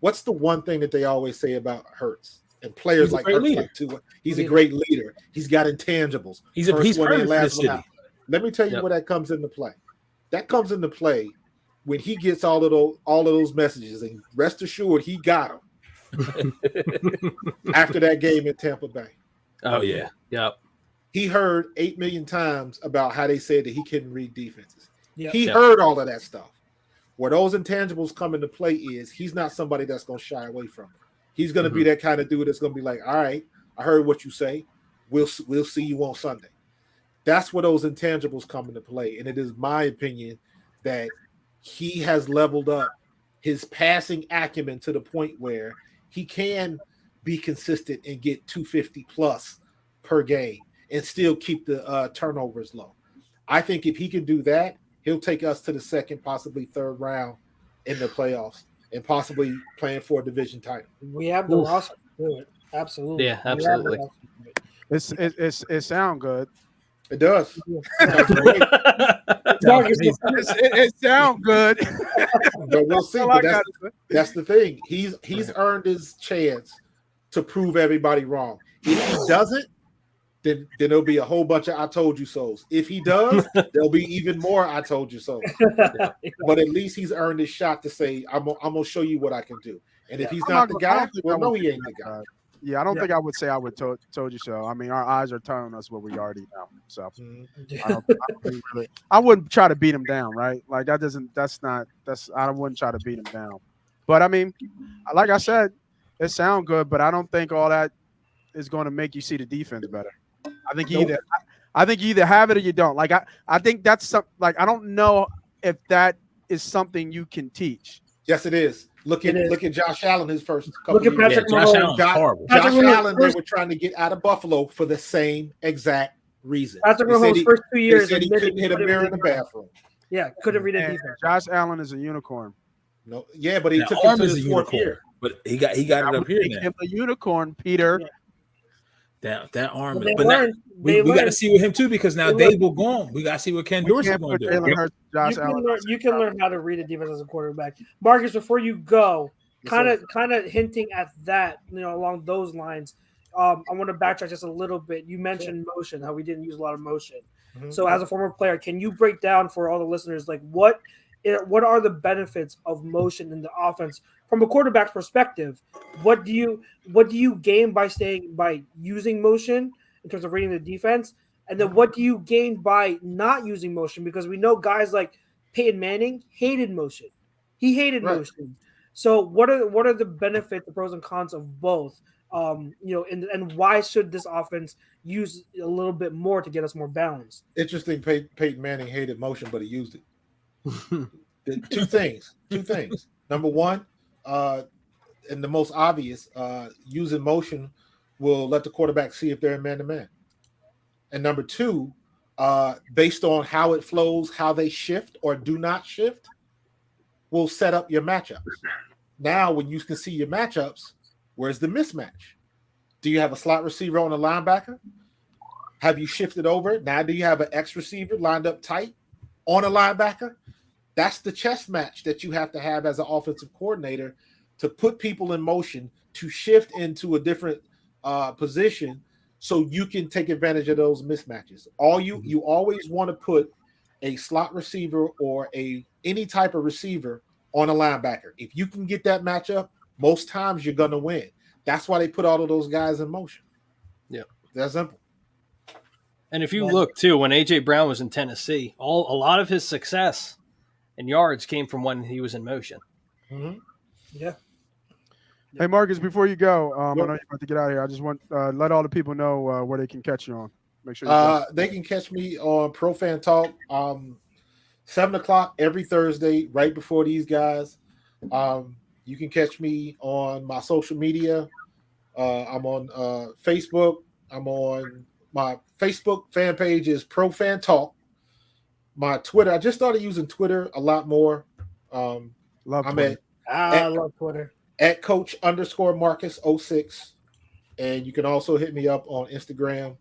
What's the one thing that they always say about Hurts and players like Hurts? He's a great leader. He's got intangibles. He's perfect for the city. Let me tell you where that comes into play. That comes into play when he gets all of those messages, and rest assured, he got them after that game in Tampa Bay. Oh yeah, yep. He heard 8 million times about how they said that he couldn't read defenses. Yep. He heard all of that stuff. Where those intangibles come into play is he's not somebody that's going to shy away from it. He's going to be that kind of dude that's going to be like, all right, I heard what you say. We'll see you on Sunday. That's where those intangibles come into play. And it is my opinion that he has leveled up his passing acumen to the point where he can be consistent and get 250 plus per game and still keep the turnovers low. I think if he can do that, he'll take us to the second, possibly third round in the playoffs and possibly playing for a division title. We have the roster to do it. Absolutely. Yeah, absolutely. It sounds good. It does. It sounds good. But we'll see. But that's the thing. He's earned his chance to prove everybody wrong. If he doesn't, then there'll be a whole bunch of I told you so's. If he does, there'll be even more I told you so's. But at least he's earned his shot to say, I'm gonna show you what I can do. And if he's not the guy, well, no, he ain't the guy. Yeah, I don't think I would say I would told you so. I mean, our eyes are telling us what we already know. So I wouldn't try to beat him down, right? Like I wouldn't try to beat him down. But I mean, like I said, it sounds good, but I don't think all that is going to make you see the defense better. I think you either have it or you don't. Like I think that's something. Like I don't know if that is something you can teach. Yes, it is. Look at Josh Allen his first couple Look at Patrick Mahomes. Josh Allen they were trying to get out of Buffalo for the same exact reason. Patrick Mahomes' first 2 years he couldn't hit a mirror in the bathroom. Yeah, couldn't read a defense. Josh Allen is a unicorn. No, yeah, but he took him to his fourth year. But he got it up here now. Him a unicorn, Peter. Yeah. That arm, but now, we got to see with him too because now Dable gone. We got to see what Ken Dorsey's going to do. You can learn how to read a defense as a quarterback. Marcus, before you go, kind of hinting at that, along those lines. I want to backtrack just a little bit. You mentioned motion, how we didn't use a lot of motion. Mhm. So, as a former player, can you break down for all the listeners, like what are the benefits of motion in the offense from a quarterback's perspective? What do you gain by using motion in terms of reading the defense? And then what do you gain by not using motion? Because we know guys like Peyton Manning hated motion. He hated motion. So what are the benefits, the pros and cons of both? And why should this offense use a little bit more to get us more balanced? Interesting. Peyton Manning hated motion, but he used it. Two things. Number one, and the most obvious, using motion will let the quarterback see if they're in man-to-man. And number two, based on how it flows, how they shift or do not shift, will set up your matchups. Now, when you can see your matchups, where's the mismatch? Do you have a slot receiver on a linebacker? Have you shifted over? Now, do you have an X receiver lined up tight on a linebacker? That's the chess match that you have to have as an offensive coordinator to put people in motion, to shift into a different position so you can take advantage of those mismatches. You always want to put a slot receiver or any type of receiver on a linebacker. If you can get that matchup, most times you're going to win. That's why they put all of those guys in motion. Yeah. That's simple. And if you look, too, when A.J. Brown was in Tennessee, a lot of his success and yards came from when he was in motion. Mm-hmm. Yeah. Hey, Marcus, before you go, I know you're about to get out of here. I just want let all the people know where they can catch you on. Make sure they can catch me on Pro Fan Talk 7 o'clock every Thursday, right before these guys. You can catch me on my social media. I'm on Facebook. I'm on my Facebook fan page is Pro Fan Talk. My Twitter, I just started using Twitter a lot more. love I'm Twitter. I love Twitter. at Coach_Marcus06. And you can also hit me up on Instagram.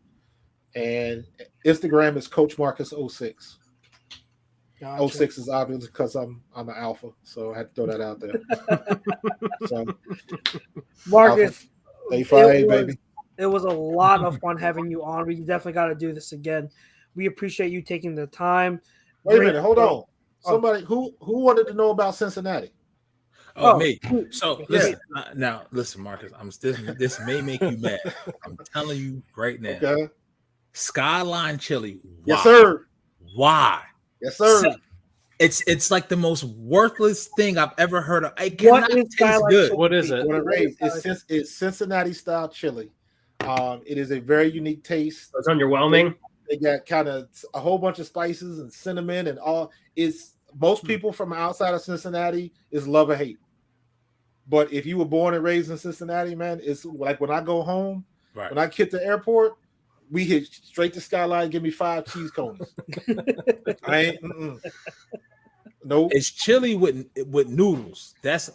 And Instagram is Coach Marcus06. Gotcha. 06 is obvious because I'm an alpha, so I had to throw that out there. So, Marcus, baby. It was a lot of fun having you on. We definitely got to do this again. We appreciate you taking the time. Wait a minute, hold on. Somebody who wanted to know about Cincinnati? Me. So listen, listen, Marcus. This may make you mad. I'm telling you right now. Okay. Skyline chili. Why? Yes, sir. Why? Yes, sir. It's like the most worthless thing I've ever heard of. It What cannot is taste Skyline good. chili? What is it? It's Cincinnati style chili. It is a very unique taste. It's underwhelming. They got kind of a whole bunch of spices and cinnamon and all. It's most people from outside of Cincinnati is love or hate. But if you were born and raised in Cincinnati, man, it's like when I go home, when I get to the airport, we hit straight to Skyline. Give me 5 cheese cones. I ain't. Nope. It's chili with noodles. It's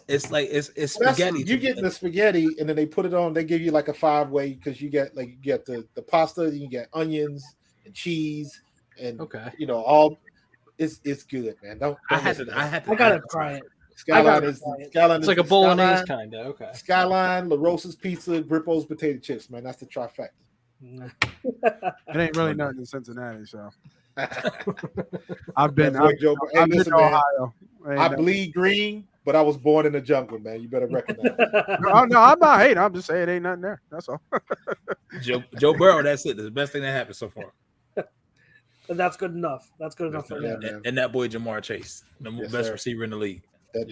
spaghetti. You get the spaghetti, and then they put it on. They give you like a 5-way because you get the pasta, then you get onions and cheese, and all. It's good, man. I gotta try it. Skyline it's like a bolognese kind of. Okay. Skyline, La Rosa's Pizza, Grippo's potato chips, man. That's the trifecta. It ain't really nothing in Cincinnati, so I've been to Ohio. I bleed green, but I was born in the jungle, man. You better recognize it. No, I'm not hating. I'm just saying it ain't nothing there. That's all. Joe Burrow, that's it. That's the best thing that happened so far. And that's good enough. That's good enough for me. And that boy Jamar Chase, the best receiver in the league. That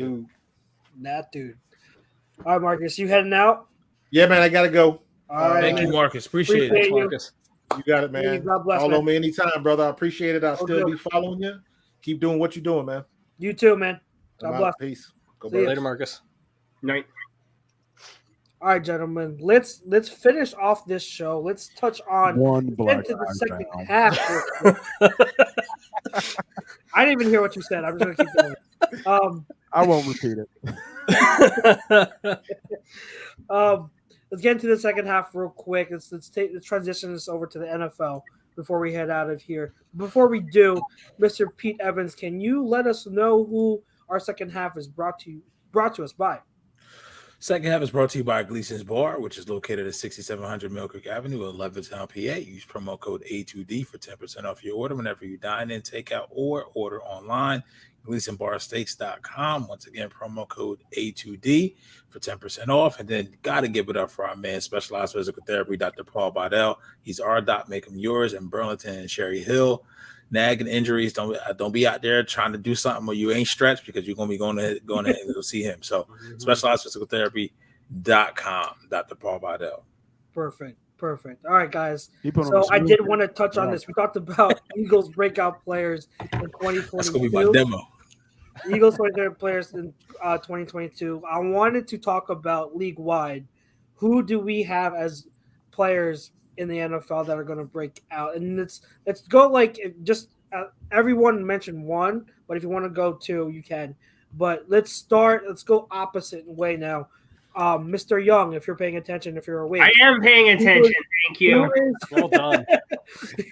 dude. All right, Marcus, you heading out? Yeah, man, I gotta go. All right, thank you, Marcus. Appreciate it, Marcus. You got it, man. God bless, Follow man. me anytime, brother. I appreciate it. I'll still be following you. Keep doing what you're doing, man. You too, man. God bless. Peace. Go Later, Marcus. Night. All right, gentlemen. Let's finish off this show. Let's touch on into the second half. I didn't even hear what you said. I'm just gonna keep going. I won't repeat it. Let's get into the second half real quick. Let's transition this over to the NFL before we head out of here. Before we do, Mr. Pete Evans, can you let us know who our second half is brought to us by? Second half is brought to you by Gleason's Bar, which is located at 6700 Mill Creek Avenue in Levittown, PA. Use promo code A2D for 10% off your order whenever you dine in, take out, or order online. GleasonBarSteaks.com. Once again, promo code A2D for 10% off. And then got to give it up for our man, Specialized Physical Therapy, Dr. Paul Bidell. He's our doc, make him yours in Burlington and Cherry Hill. Nagging injuries, don't be out there trying to do something where you ain't stretched, because you're going to be going ahead and go see him. So specializedphysicaltherapy.com, Dr. Paul Bidell. Perfect. All right, guys. So I did want to touch on this. We talked about Eagles breakout players in 2022. That's going to be my demo. Eagles breakout players in 2022. I wanted to talk about league-wide. Who do we have as players in the NFL that are going to break out? And let's go everyone mentioned one, but if you want to go two, you can. But let's go opposite way now. Mr. Young, if you're paying attention, if you're awake. I am paying attention. Thank you. Well done.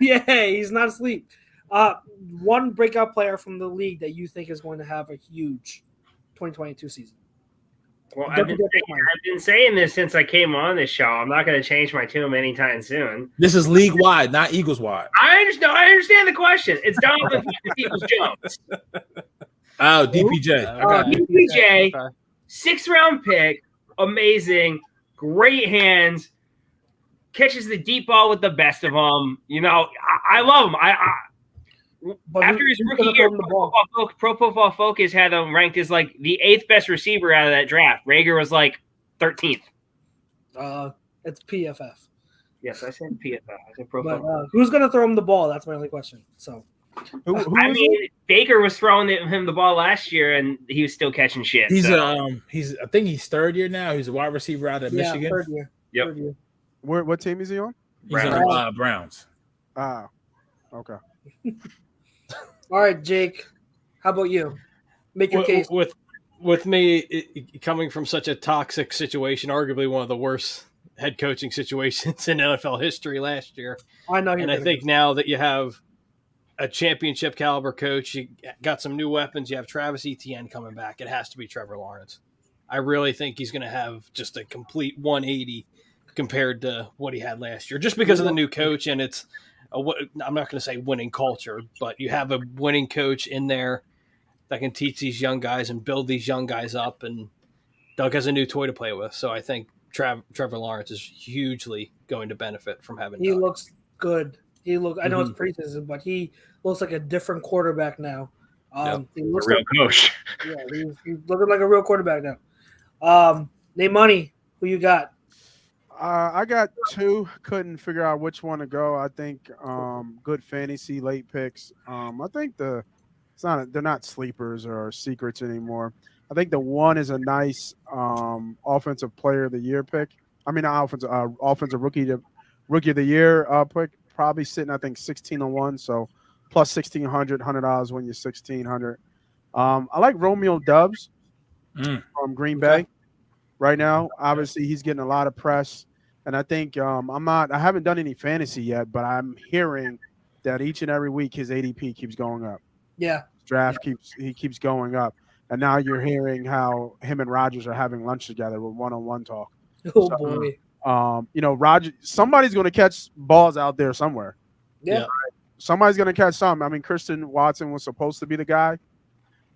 Yeah, he's not asleep. One breakout player from the league that you think is going to have a huge 2022 season. Well, I've been saying this since I came on this show. I'm not going to change my tune anytime soon. This is league wide, not Eagles wide. I understand the question. It's Donovan Peoples-Jones. Oh, DPJ. DPJ, 6th round pick, amazing, great hands, catches the deep ball with the best of them. You know, I love him. After his rookie year, Pro Football Focus had him ranked as like the 8th best receiver out of that draft. Rager was like 13th. It's PFF. Yes, I said PFF. I said Pro Football. Who's going to throw him the ball? That's my only question. So, Baker was throwing him the ball last year, and he was still catching shit. I think he's third year now. He's a wide receiver out of Michigan. Third year. Yep. Third year. What team is he on? He's on the Browns. Ah, okay. All right, Jake. How about you? Make your case. With me coming from such a toxic situation, arguably one of the worst head coaching situations in NFL history last year. I know, and I think now that you have a championship caliber coach, you got some new weapons. You have Travis Etienne coming back. It has to be Trevor Lawrence. I really think he's going to have just a complete 180 compared to what he had last year, just because of the new coach. And it's I'm not going to say winning culture, but you have a winning coach in there that can teach these young guys and build these young guys up. And Doug has a new toy to play with. So I think Trevor Lawrence is hugely going to benefit from having Doug. He looks good. I know it's preseason, but he looks like a different quarterback now. He looks a real coach. Yeah, he's looking like a real quarterback now. Name money. Who you got? I got two. Couldn't figure out which one to go. I think good fantasy late picks. I think they're not sleepers or secrets anymore. I think the one is a nice offensive player of the year pick. I mean, offensive rookie of the year pick. Probably sitting, I think, 16-1. So plus $1,600 when you're 1,600. I like Romeo Doubs from Green Bay. Right now, obviously, he's getting a lot of press, and I think I haven't done any fantasy yet, but I'm hearing that each and every week his ADP keeps going up. Yeah, keeps going up, and now you're hearing how him and Rodgers are having lunch together with one-on-one talk. Oh boy, Rodgers, somebody's going to catch balls out there somewhere. Yeah, somebody's going to catch some. I mean, Christian Watson was supposed to be the guy.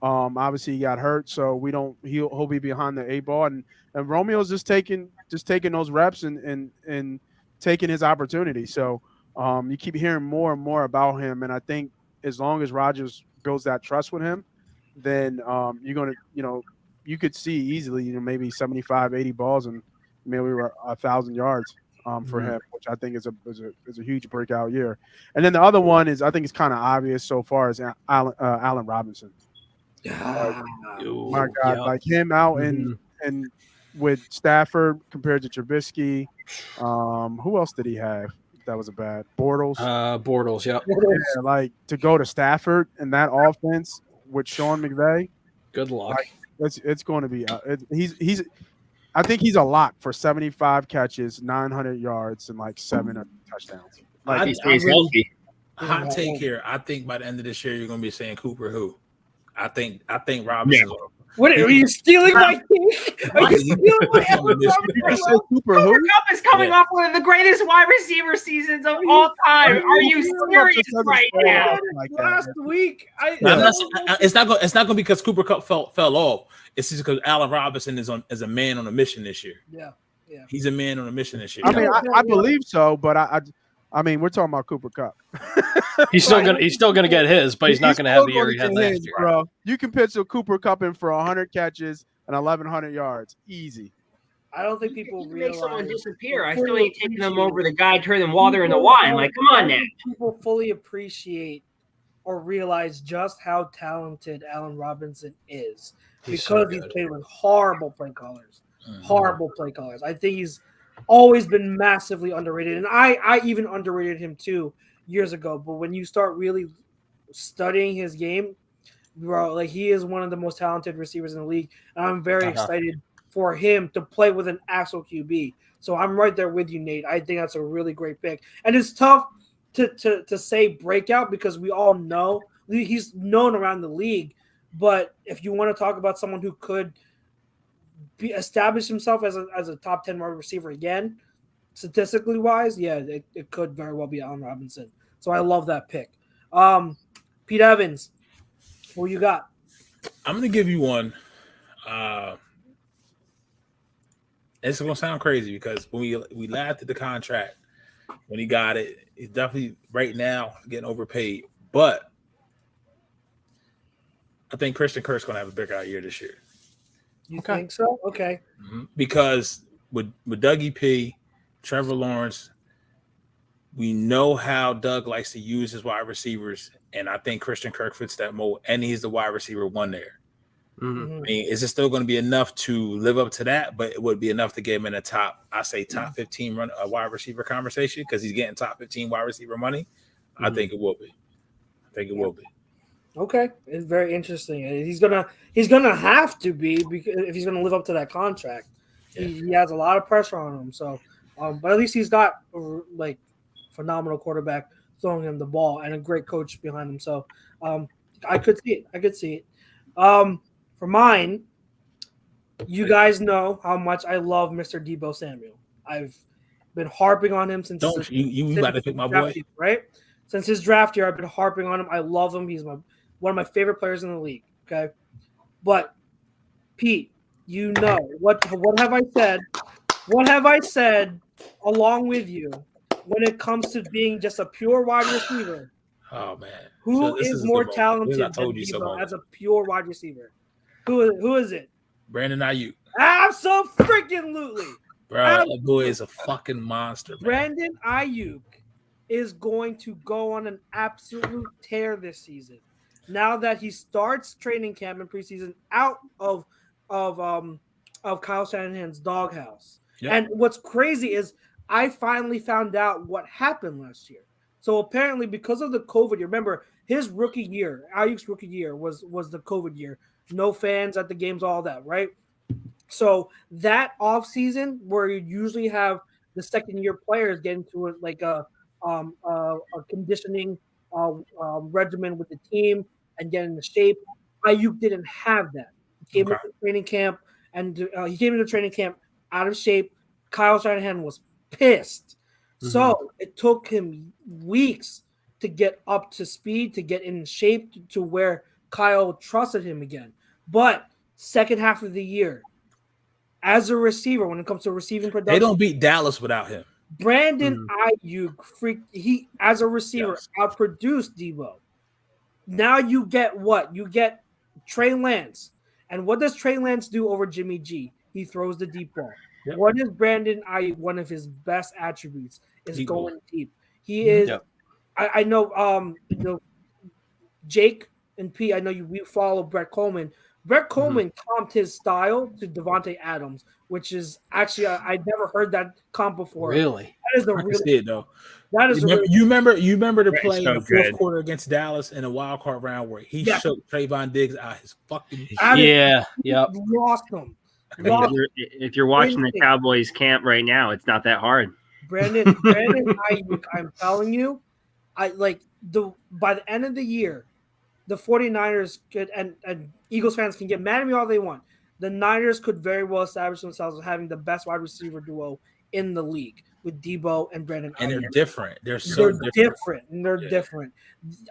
Obviously he got hurt, so he'll be behind the 8 ball, and Romeo's just taking those reps and taking his opportunity. So you keep hearing more and more about him, and I think as long as Rodgers builds that trust with him, then you're gonna you could see easily maybe 75, 80 balls and maybe 1,000 yards for him, which I think is a huge breakout year. And then the other one is, I think it's kind of obvious so far, is Allen Robinson. My God, like him out and with Stafford compared to Trubisky. Who else did he have that was a bad? Bortles. Bortles, yeah. Like to go to Stafford and that offense with Sean McVay. Good luck. It's going to be. He's. I think he's a lock for 75 catches, 900 yards, and like 7 touchdowns. Like he stays healthy. Hot take here. I think by the end of this year, you're going to be saying Cooper who. I think Robinson. What are you stealing my pick? Are you stealing my Cooper who? Kupp is coming off one of the greatest wide receiver seasons of all time. Are you serious right now? Last week, it's not going to be because Cooper Kupp fell off. It's just because Allen Robinson is a man on a mission this year. Yeah. He's a man on a mission this year. I mean, I believe so, but I mean, we're talking about Cooper Kupp. He's still gonna get his, but he's not gonna have the year he had last year. Bro, you can pitch a Cooper Kupp in for 100 catches and 1,100 yards, easy. I don't think people make someone realize. disappear. I still ain't taking them over the guy turning water into wine. Like, come on now. People fully appreciate or realize just how talented Allen Robinson is because he's played with horrible play callers. Horrible play callers. I think he's always been massively underrated, and I even underrated him too years ago. But when you start really studying his game, bro, like he is one of the most talented receivers in the league, and I'm very excited for him to play with an actual QB. So I'm right there with you, Nate. I think that's a really great pick, and it's tough to say breakout because we all know he's known around the league. But if you want to talk about someone who could establish himself as a top 10 wide receiver again, statistically wise, it could very well be Allen Robinson. So I love that pick. Pete Evans, what you got? I'm going to give you one. It's going to sound crazy because when we laughed at the contract when he got it, he's definitely right now getting overpaid. But I think Christian Kirk's going to have a breakout year this year. You think so? Okay. Because with Dougie P, Trevor Lawrence, we know how Doug likes to use his wide receivers, and I think Christian Kirk fits that mold, and he's the wide receiver one there. I mean, is it still going to be enough to live up to that? But it would be enough to get him in the top 15 wide receiver conversation because he's getting top 15 wide receiver money. I think it will be. Okay, it's very interesting. He's gonna have to be because if he's gonna live up to that contract, he has a lot of pressure on him. So, but at least he's got like phenomenal quarterback throwing him the ball and a great coach behind him. So, I could see it. For mine, you guys know how much I love Mr. Deebo Samuel. I've been harping on him since. Don't you about to pick my boy? Year, right? Since his draft year, I've been harping on him. I love him. He's one of my favorite players in the league. Okay, but Pete, you know what have I said? What have I said along with you when it comes to being just a pure wide receiver? Oh man, who is more talented than Deebo as a pure wide receiver? Who is it? Brandon Ayuk. Absolutely, bro. That boy is a fucking monster. Man. Brandon Ayuk is going to go on an absolute tear this season. Now that he starts training camp and preseason out of Kyle Shanahan's doghouse. Yep. And what's crazy is I finally found out what happened last year. So apparently because of the COVID year, remember his rookie year, Ayuk's rookie year was the COVID year. No fans at the games, all that, right? So that offseason where you usually have the second-year players get into it like a conditioning regimen with the team and get into shape. Ayuk didn't have that. He came into training camp out of shape. Kyle Shanahan was pissed. So it took him weeks to get up to speed, to get in shape to where Kyle trusted him again. But second half of the year, as a receiver, when it comes to receiving production, they don't beat Dallas without him. Brandon Ayuk, as a receiver, outproduced Deebo. Now you get what? You get Trey Lance. And what does Trey Lance do over Jimmy G? He throws the deep ball. Yep. What is Brandon Ayuk? One of his best attributes is going deep. He is. Yep. I know. Jake and P. I know we follow Brett Coleman. Brett Coleman comped his style to Devontae Adams, which is actually I'd never heard that comp before. Really? That is the real. It though. That is you remember the play in the fourth quarter against Dallas in a wild card round where he shook Trayvon Diggs out his fucking lost him. If you're watching the Cowboys camp right now, it's not that hard. Brandon Ayuk, I'm telling you, by the end of the year, the 49ers could, and Eagles fans can get mad at me all they want. The Niners could very well establish themselves as having the best wide receiver duo in the league with Debo and Brandon. And Ayuk. they're different. They're so different. And they're different.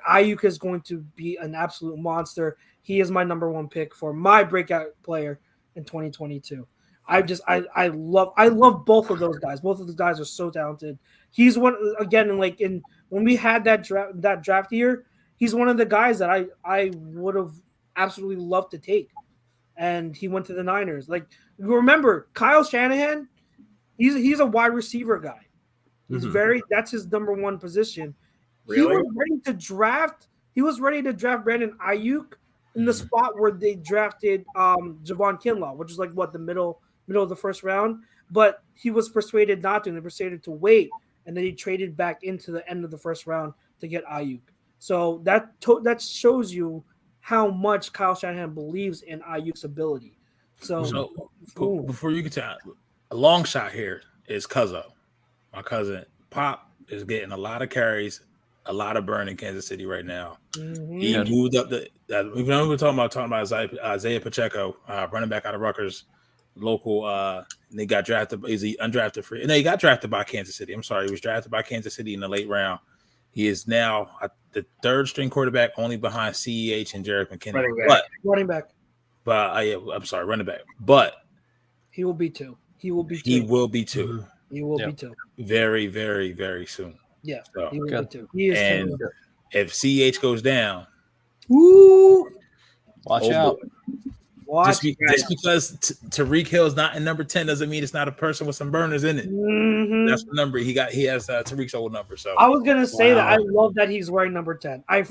Ayuk is going to be an absolute monster. He is my number one pick for my breakout player in 2022. I love both of those guys. Both of the guys are so talented. He's one again, like when we had that draft year, he's one of the guys that I would have absolutely loved to take. And he went to the Niners. Like, remember, Kyle Shanahan, he's a wide receiver guy. He's that's his number one position. Really? He was ready to draft Brandon Ayuk in the spot where they drafted Javon Kinlaw, which is like the middle of the first round. But he was persuaded not to, and they persuaded to wait, and then he traded back into the end of the first round to get Ayuk. So that shows you how much Kyle Shanahan believes in Ayuk's ability. So before you get to a long shot here is Cuzzo. My cousin Pop is getting a lot of carries, a lot of burn in Kansas City right now. Mm-hmm. He moved up we were talking about Isaiah Pacheco, running back out of Rutgers, local. They got drafted. Is he undrafted free? No, he got drafted by Kansas City. I'm sorry, he was drafted by Kansas City in the late round. He is now the third string quarterback, only behind CEH and Jerick McKinnon. Running back. But I'm sorry, running back. But he will be two. He will be two. He will be two. He will be two. Very, very, very soon. Yeah, so, he will be two. He is and two. If CEH goes down, watch out. Just because Tyreek Hill is not in number 10 doesn't mean it's not a person with some burners in it. Mm-hmm. That's the number he got. He has Tyreek's old number. So I was gonna say that I love that he's wearing number 10. I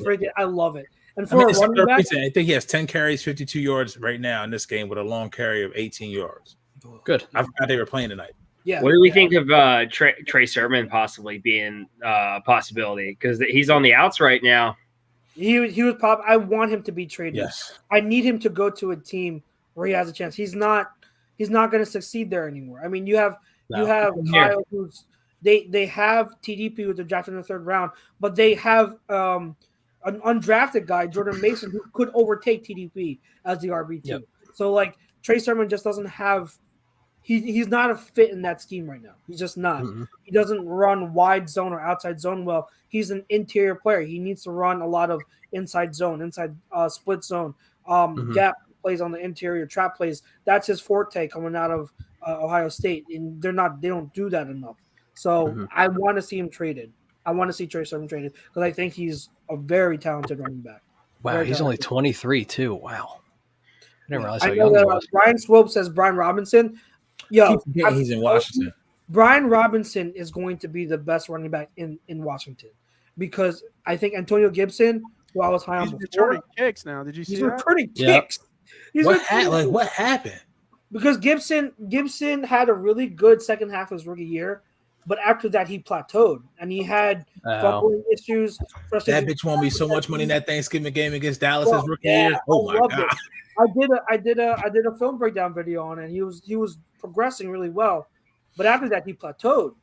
love it. And for a running back, I think he has 10 carries, 52 yards right now in this game with a long carry of 18 yards. Good. I forgot they were playing tonight. Yeah. What do we think of Trey Sermon possibly being a possibility? Because he's on the outs right now. He was pop. I want him to be traded. Yes. I need him to go to a team where he has a chance. He's not going to succeed there anymore. I mean, you have Kyle, who's they have TDP who they're drafted in the third round, but they have an undrafted guy, Jordan Mason, who could overtake TDP as the RB2. Yep. So like Trey Sermon just doesn't have. He's not a fit in that scheme right now. He's just not. Mm-hmm. He doesn't run wide zone or outside zone well. He's an interior player. He needs to run a lot of inside zone, inside split zone, gap plays on the interior, trap plays. That's his forte coming out of Ohio State, and they don't do that enough. So I want to see him traded. I want to see Trey Sermon traded because I think he's a very talented running back. Wow, he's only 23 too. Wow, I didn't realize how young he was. Brian Swope says Brian Robinson. Yo, he's in Washington. Brian Robinson is going to be the best running back in Washington because I think Antonio Gibson, who I was high on before, returning kicks now. Did you see that? He's returning kicks. What happened? Because Gibson had a really good second half of his rookie year, but after that he plateaued and he had fumbling issues. That bitch won me so much money in that Thanksgiving game against Dallas his rookie year. Oh my god! I did a film breakdown video on it. And he was progressing really well, but after that he plateaued,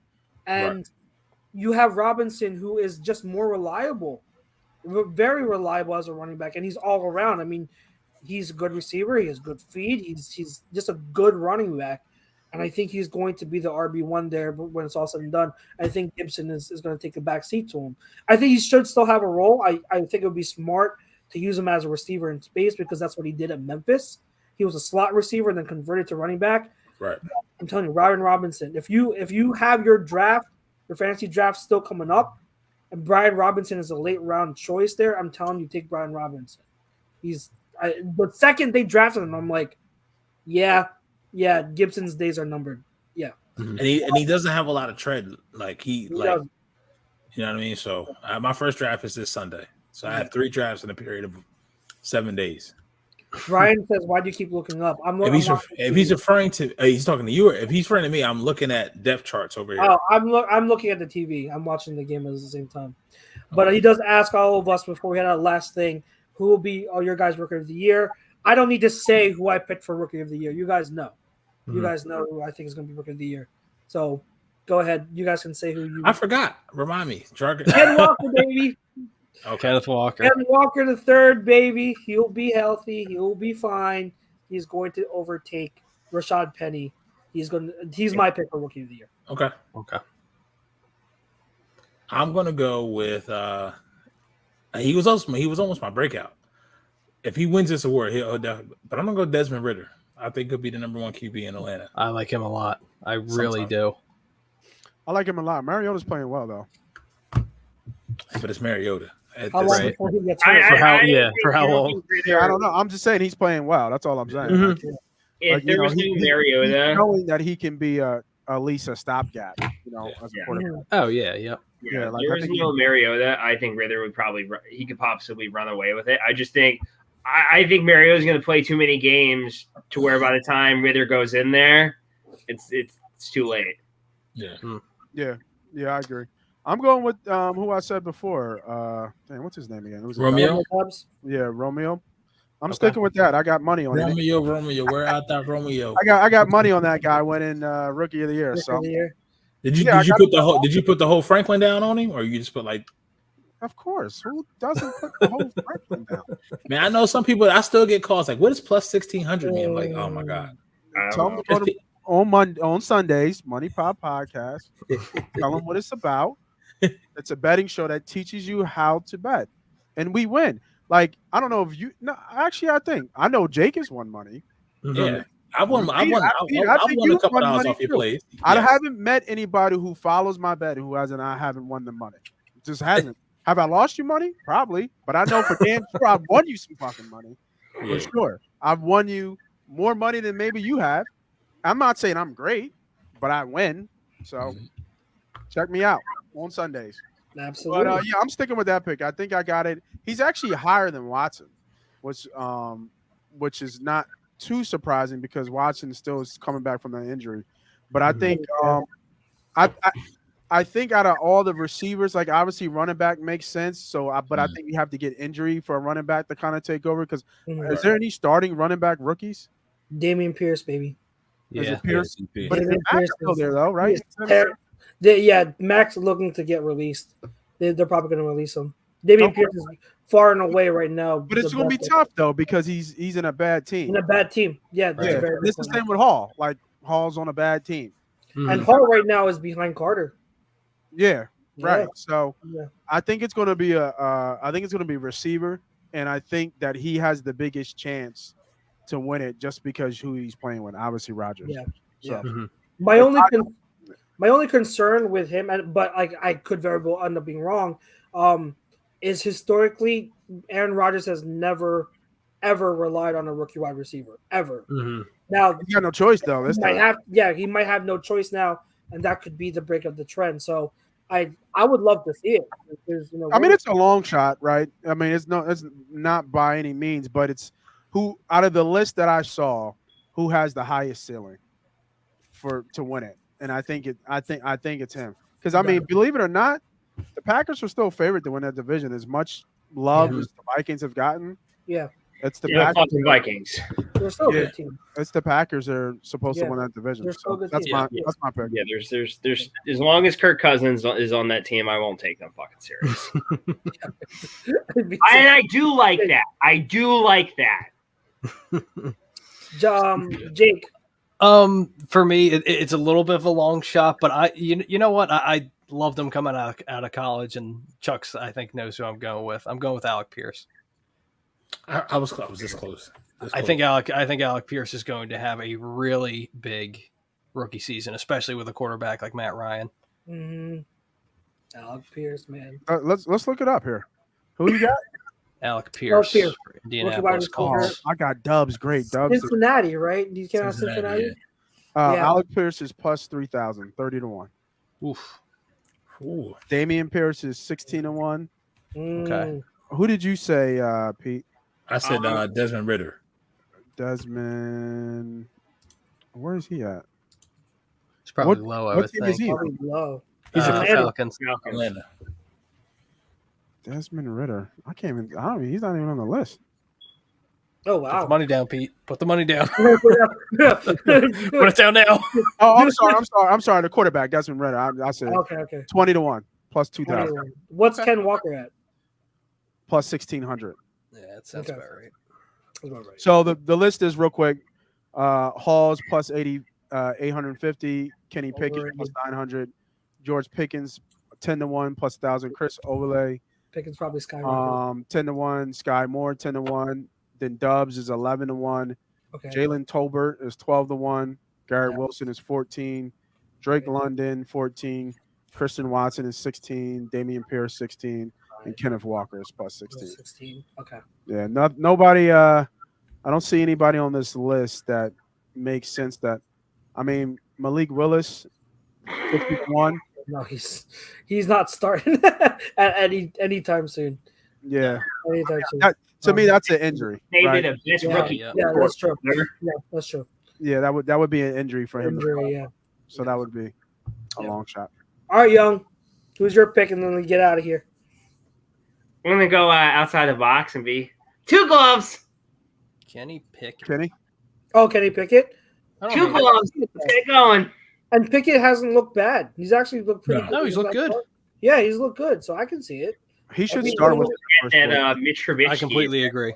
and you have Robinson, who is just more reliable, very reliable as a running back, and he's all around. I mean, he's a good receiver, he has good feed, he's just a good running back, and I think he's going to be the RB1 there. But when it's all said and done, I think Gibson is going to take a back seat to him. I think he should still have a role. I think it would be smart to use him as a receiver in space because that's what he did at Memphis. He was a slot receiver and then converted to running back. Right. I'm telling you, Brian Robinson, if you have your fantasy draft still coming up, and Brian Robinson is a late round choice there, I'm telling you, take Brian Robinson. The second they drafted him, I'm like, yeah, Gibson's days are numbered. Yeah. And he doesn't have a lot of tread. You know what I mean? So my first draft is this Sunday. So I have 3 drafts in a period of 7 days. Brian says, "Why do you keep looking up?" If he's referring to, he's talking to you. Or if he's referring to me, I'm looking at depth charts over here. Oh, I'm looking at the TV. I'm watching the game at the same time. But he does ask all of us before we had our last thing, who will be your guys' rookie of the year? I don't need to say who I picked for rookie of the year. You guys know. You guys know who I think is going to be rookie of the year. So go ahead. You guys can say who you. I forgot. Remind me. Ken Walker, baby. Okay. Kenneth Walker. Kenneth Walker the third, baby. He'll be healthy. He'll be fine. He's going to overtake Rashad Penny. He's my pick for Rookie of the Year. Okay. I'm gonna go with he was almost my breakout. If he wins this award, he'll definitely. But I'm gonna go Desmond Ridder. I think he'll be the number 1 QB in Atlanta. I like him a lot. I really do. I like him a lot. Mariota's playing well though. But it's Mariota. How long Right. before he gets I- hurt? For how long? Yeah, I don't know. I'm just saying he's playing well. That's all I'm saying. Mhm. If Like, there was no Mariota, he's showing that he can be at least a stopgap. As a Yeah. quarterback. Oh yeah, yep. Yeah, like, there I was think no Mariota, I think Ridder would he could possibly run away with it. I just think I think Mariota's going to play too many games to where by the time Ridder goes in there, it's too late. Yeah. Yeah, I agree. I'm going with who I said before. What's his name again? It was Romeo. Yeah, Romeo. I'm Okay. sticking with that. I got money on it. Romeo. Where out that Romeo? I got money on that guy winning Rookie of the Year. So Did you put the whole Franklin down on him, or you just put like? of course, who doesn't put the whole Franklin down? Man, I know some people. I still get calls like, "What does plus 1,600 mean?" I'm like, oh my god. Tell them to go to on Sundays, Money Pop Podcast. Tell them what it's about. It's a betting show that teaches you how to bet, and we win. Like, I don't know if you. No, actually, I know Jake has won money. Yeah, I won I think a couple won dollars money off your too. plays. I Yes. haven't met anybody who follows my bet who hasn't. I haven't won the money. It just hasn't. Have I lost you money? Probably, but I know for damn sure I've won you some fucking money. Yeah. For sure, I've won you more money than maybe you have. I'm not saying I'm great, but I win. So check me out on Sundays. Absolutely. But yeah, I'm sticking with that pick. I think I got it. He's actually higher than Watson, which is not too surprising because Watson still is coming back from that injury. But I think I think out of all the receivers, like obviously running back makes sense. So, but I think you have to get injury for a running back to kind of take over. Because is there any starting running back rookies? Damian Pierce, baby. Is Yeah. it Pierce? Yeah. But Damian Max still there though, right? Max looking to get released. They're probably going to release him. Damian Pierce is far and away right now. But it's going to be tough though because he's in a bad team. In a bad team, yeah. Yeah. It's the same with Hall. Like Hall's on a bad team, and Hall right now is behind Carter. Yeah, right. Yeah. So Yeah. I think it's going to be I think it's going to be receiver, and I think that he has the biggest chance to win it just because who he's playing with. Obviously, Rodgers. Yeah. So. Yeah. My only concern with him, but I could very well end up being wrong, is historically Aaron Rodgers has never ever relied on a rookie wide receiver ever. Now he got no choice though. He might have no choice now, and that could be the break of the trend. So I would love to see it. I mean, it's a long shot, right? I mean, it's not by any means, but it's who out of the list that I saw, who has the highest ceiling to win it, and I think it's him. Because I mean, believe it or not, the Packers are still favored to win that division. As much love as the Vikings have gotten, it's the Packers. Vikings. They're still a good team. It's the Packers are supposed to win that division. So that's my pick. Yeah, there's as long as Kirk Cousins is on that team, I won't take them fucking serious. And I do like that. I do like that. Jake. For me, it's a little bit of a long shot, but you know what? I love them coming out of college, and Chuck's I think knows who I'm going with. I'm going with Alec Pierce. I was this close. I think Alec Pierce is going to have a really big rookie season, especially with a quarterback like Matt Ryan. Alec Pierce, man. Let's look it up here. Who you got? Alec Pierce. For Indianapolis Colts. I got Dubs. Great Dubs. Cincinnati, right? Do you count Cincinnati? Alec Pierce is plus 3,000, 30 to 1. Oof. Ooh. Damian Pierce is 16 to 1. Okay. Who did you say, Pete? I said Desmond Ridder. Desmond. Where is he at? It's probably low. I would think. Is he? Probably low. He's a Falcons. Atlanta. Desmond Ridder. He's not even on the list. Oh Put wow! the money down, Pete. Put the money down. Put it down now. Oh, I'm sorry. The quarterback, Desmond Ridder. I said okay. 20 to 1 plus 2,000. What's Ken Walker at? plus 1,600. Yeah, that sounds about right. That's about right. So the list is real quick. Halls plus 850. Kenny Pickett plus 900. George Pickens 10-1 plus 1,000. Chris Overlay Pickens probably skyrocket. 10-1. Sky Moore 10-1. Then Dubs is 11-1. Okay. Jalen Tolbert is 12-1. Garrett Wilson is 14. Drake London 14. Christian Watson is 16. Damian Pierce 16. And Kenneth Walker is plus 16. 16. Okay. Yeah, nobody. I don't see anybody on this list that makes sense. Malik Willis, 51. No, he's not starting at anytime soon. Yeah, Anytime soon. to me, that's an injury. They right? did a best Yeah, rookie. yeah, that's true. Yeah, that's true. Yeah, that would be an injury for him. Injury, yeah. So that would be a long shot. All right, Young. Who's your pick, and then we get out of here? I'm gonna go outside the box and be 2 gloves. Kenny Pickett. Kenny? Oh, can he pick it? 2 gloves. Let's get it going. And Pickett hasn't looked bad. He's actually looked pretty good. No, he's looked good. Yeah, he's looked good, so I can see it. He should start with the first And four. Mitch Trubisky. I completely agree.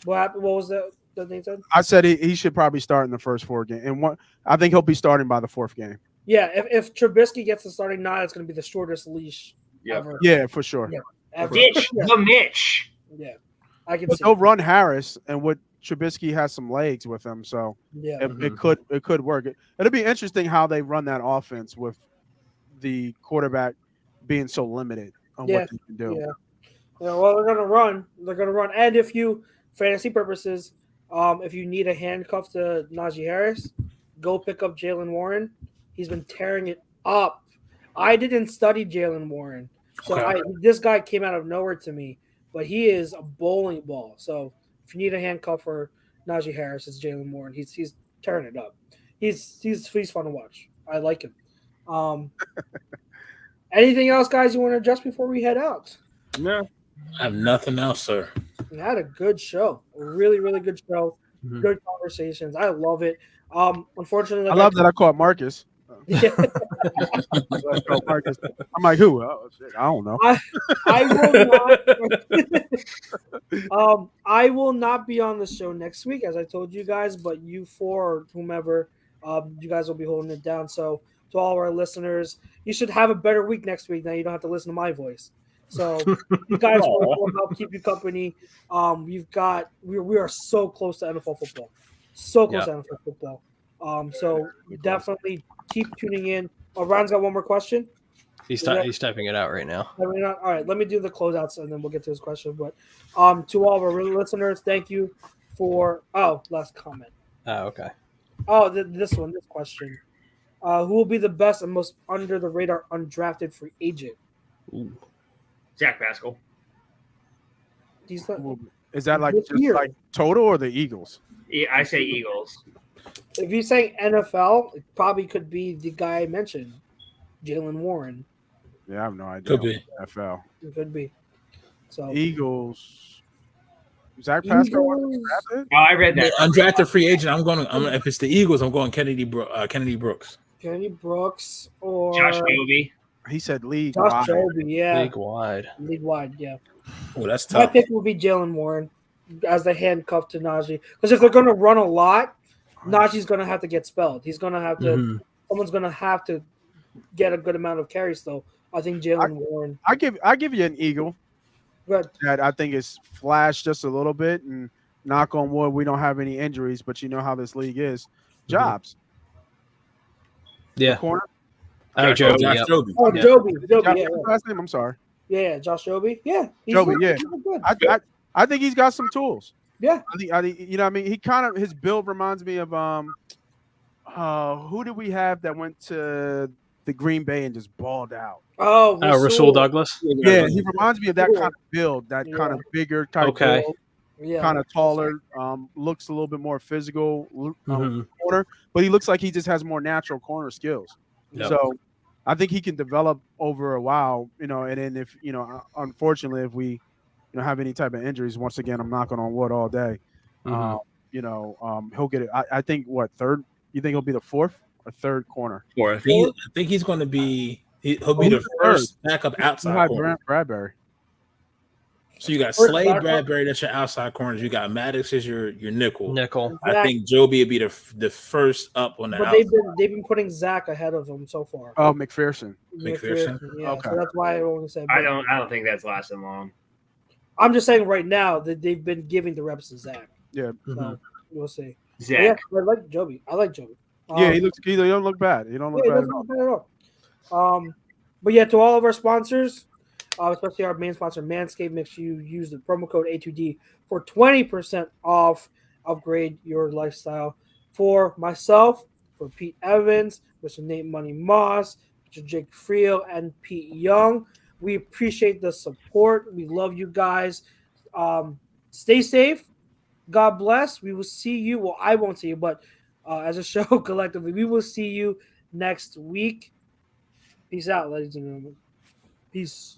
What happened? What was that thing said? I said he should probably start in the first 4 games. And I think he'll be starting by the 4th game. Yeah, if Trubisky gets the starting nod, it's going to be the shortest leash ever. Yeah, for sure. Yeah. Ever. Mitch, the Mitch. Yeah, I can But see they'll it. run Harris, and Trubisky has some legs with him, so Yeah. it could work. It'll be interesting how they run that offense with the quarterback being so limited on what they can do. Yeah. Well, they're gonna run. And if you, fantasy purposes, if you need a handcuff to Najee Harris, go pick up Jalen Warren. He's been tearing it up. I didn't study Jalen Warren, so this guy came out of nowhere to me. But he is a bowling ball. So if you need a handcuff for Najee Harris, it's Jalen Warren. He's tearing it up. He's fun to watch. I like him. Anything else, guys, you want to adjust before we head out? No. I have nothing else, sir. We had a good show. A really, really good show. Good conversations. I love it. Unfortunately, I love that I caught Marcus. Yeah. Marcus. I'm like, who? Oh, shit, I don't know. I will not be on the show next week, as I told you guys, but you four or whomever, you guys will be holding it down. So to all of our listeners, you should have a better week next week. Now you don't have to listen to my voice. So you guys will help keep you company. We are so close to NFL football. So close to NFL football. So definitely keep tuning in. Ron's got one more question. He's typing it out right now. All right, let me do the closeouts and then we'll get to his question. But to all of our listeners, thank you for last comment. Oh, okay. This question. Who will be the best and most under the radar undrafted free agent? Ooh. Zach Pascal. Is that like just like total or the Eagles? Yeah, I say Eagles. If you're saying NFL, it probably could be the guy I mentioned, Jalen Warren. Yeah, I have no idea. Could be NFL. It could be. So Eagles. Zach Pascal Oh, I read that. Undrafted free agent. If it's the Eagles, I'm going Kennedy Brooks. Kenny Brooks or Josh Joby. He said league Josh wide. Joby, yeah. League wide, yeah. Oh, that's My tough. pick will be Jalen Warren as the handcuff to Najee. Because if they're going to run a lot, Najee's going to have to get spelled. He's going to have to someone's going to have to get a good amount of carries, though. I think Jalen Warren. I give you an Eagle. Good. That I think is flashed just a little bit, and knock on wood, we don't have any injuries, but you know how this league is. Jobs. Yeah. Corner. Oh, Joby. Josh Yep. Joby. Oh, Yeah. Joby. Yeah. Last name, I'm sorry. Yeah, Josh Joby. Yeah. Joby, yeah. Good. I think he's got some tools. Yeah. I think you know what I mean, he kind of his build reminds me of who did we have that went to the Green Bay and just balled out? Oh, Rasul Douglas. Yeah, he reminds me of that kind of build, that kind of bigger type build, kind of taller, looks a little bit more physical corner, but he looks like he just has more natural corner skills. Yep. So I think he can develop over a while, you know, and then if, you know, unfortunately, if we, you know, have any type of injuries, once again, I'm knocking on wood all day. You know, he'll get it. I think third? You think he'll be the fourth or third corner? Fourth. I think he's going to be. He'll be the first backup outside corner. Bradbury. So you got First Slade, backup. Bradbury, that's your outside corners. You got Maddox as your nickel. Nickel. I think Joby would be the first up on the But outside. they've been putting Zach ahead of him so far. Oh, McPherson. McPherson? Yeah, Okay. so that's why I want to say. I don't think that's lasting long. I'm just saying right now that they've been giving the reps to Zach. Yeah. So we'll see. Zach. But yeah, I like Joby. Yeah, he don't look bad. He don't look bad. Doesn't look bad at all. But yeah, to all of our sponsors, especially our main sponsor, Manscaped, make sure you use the promo code A2D for 20% off. Upgrade your lifestyle. For myself, for Pete Evans, Mr. Nate Money Moss, Mr. Jake Friel, and Pete Young, we appreciate the support. We love you guys. Stay safe. God bless. We will see you. Well, I won't see you, but as a show collectively, we will see you next week. Peace out, ladies and gentlemen. Peace.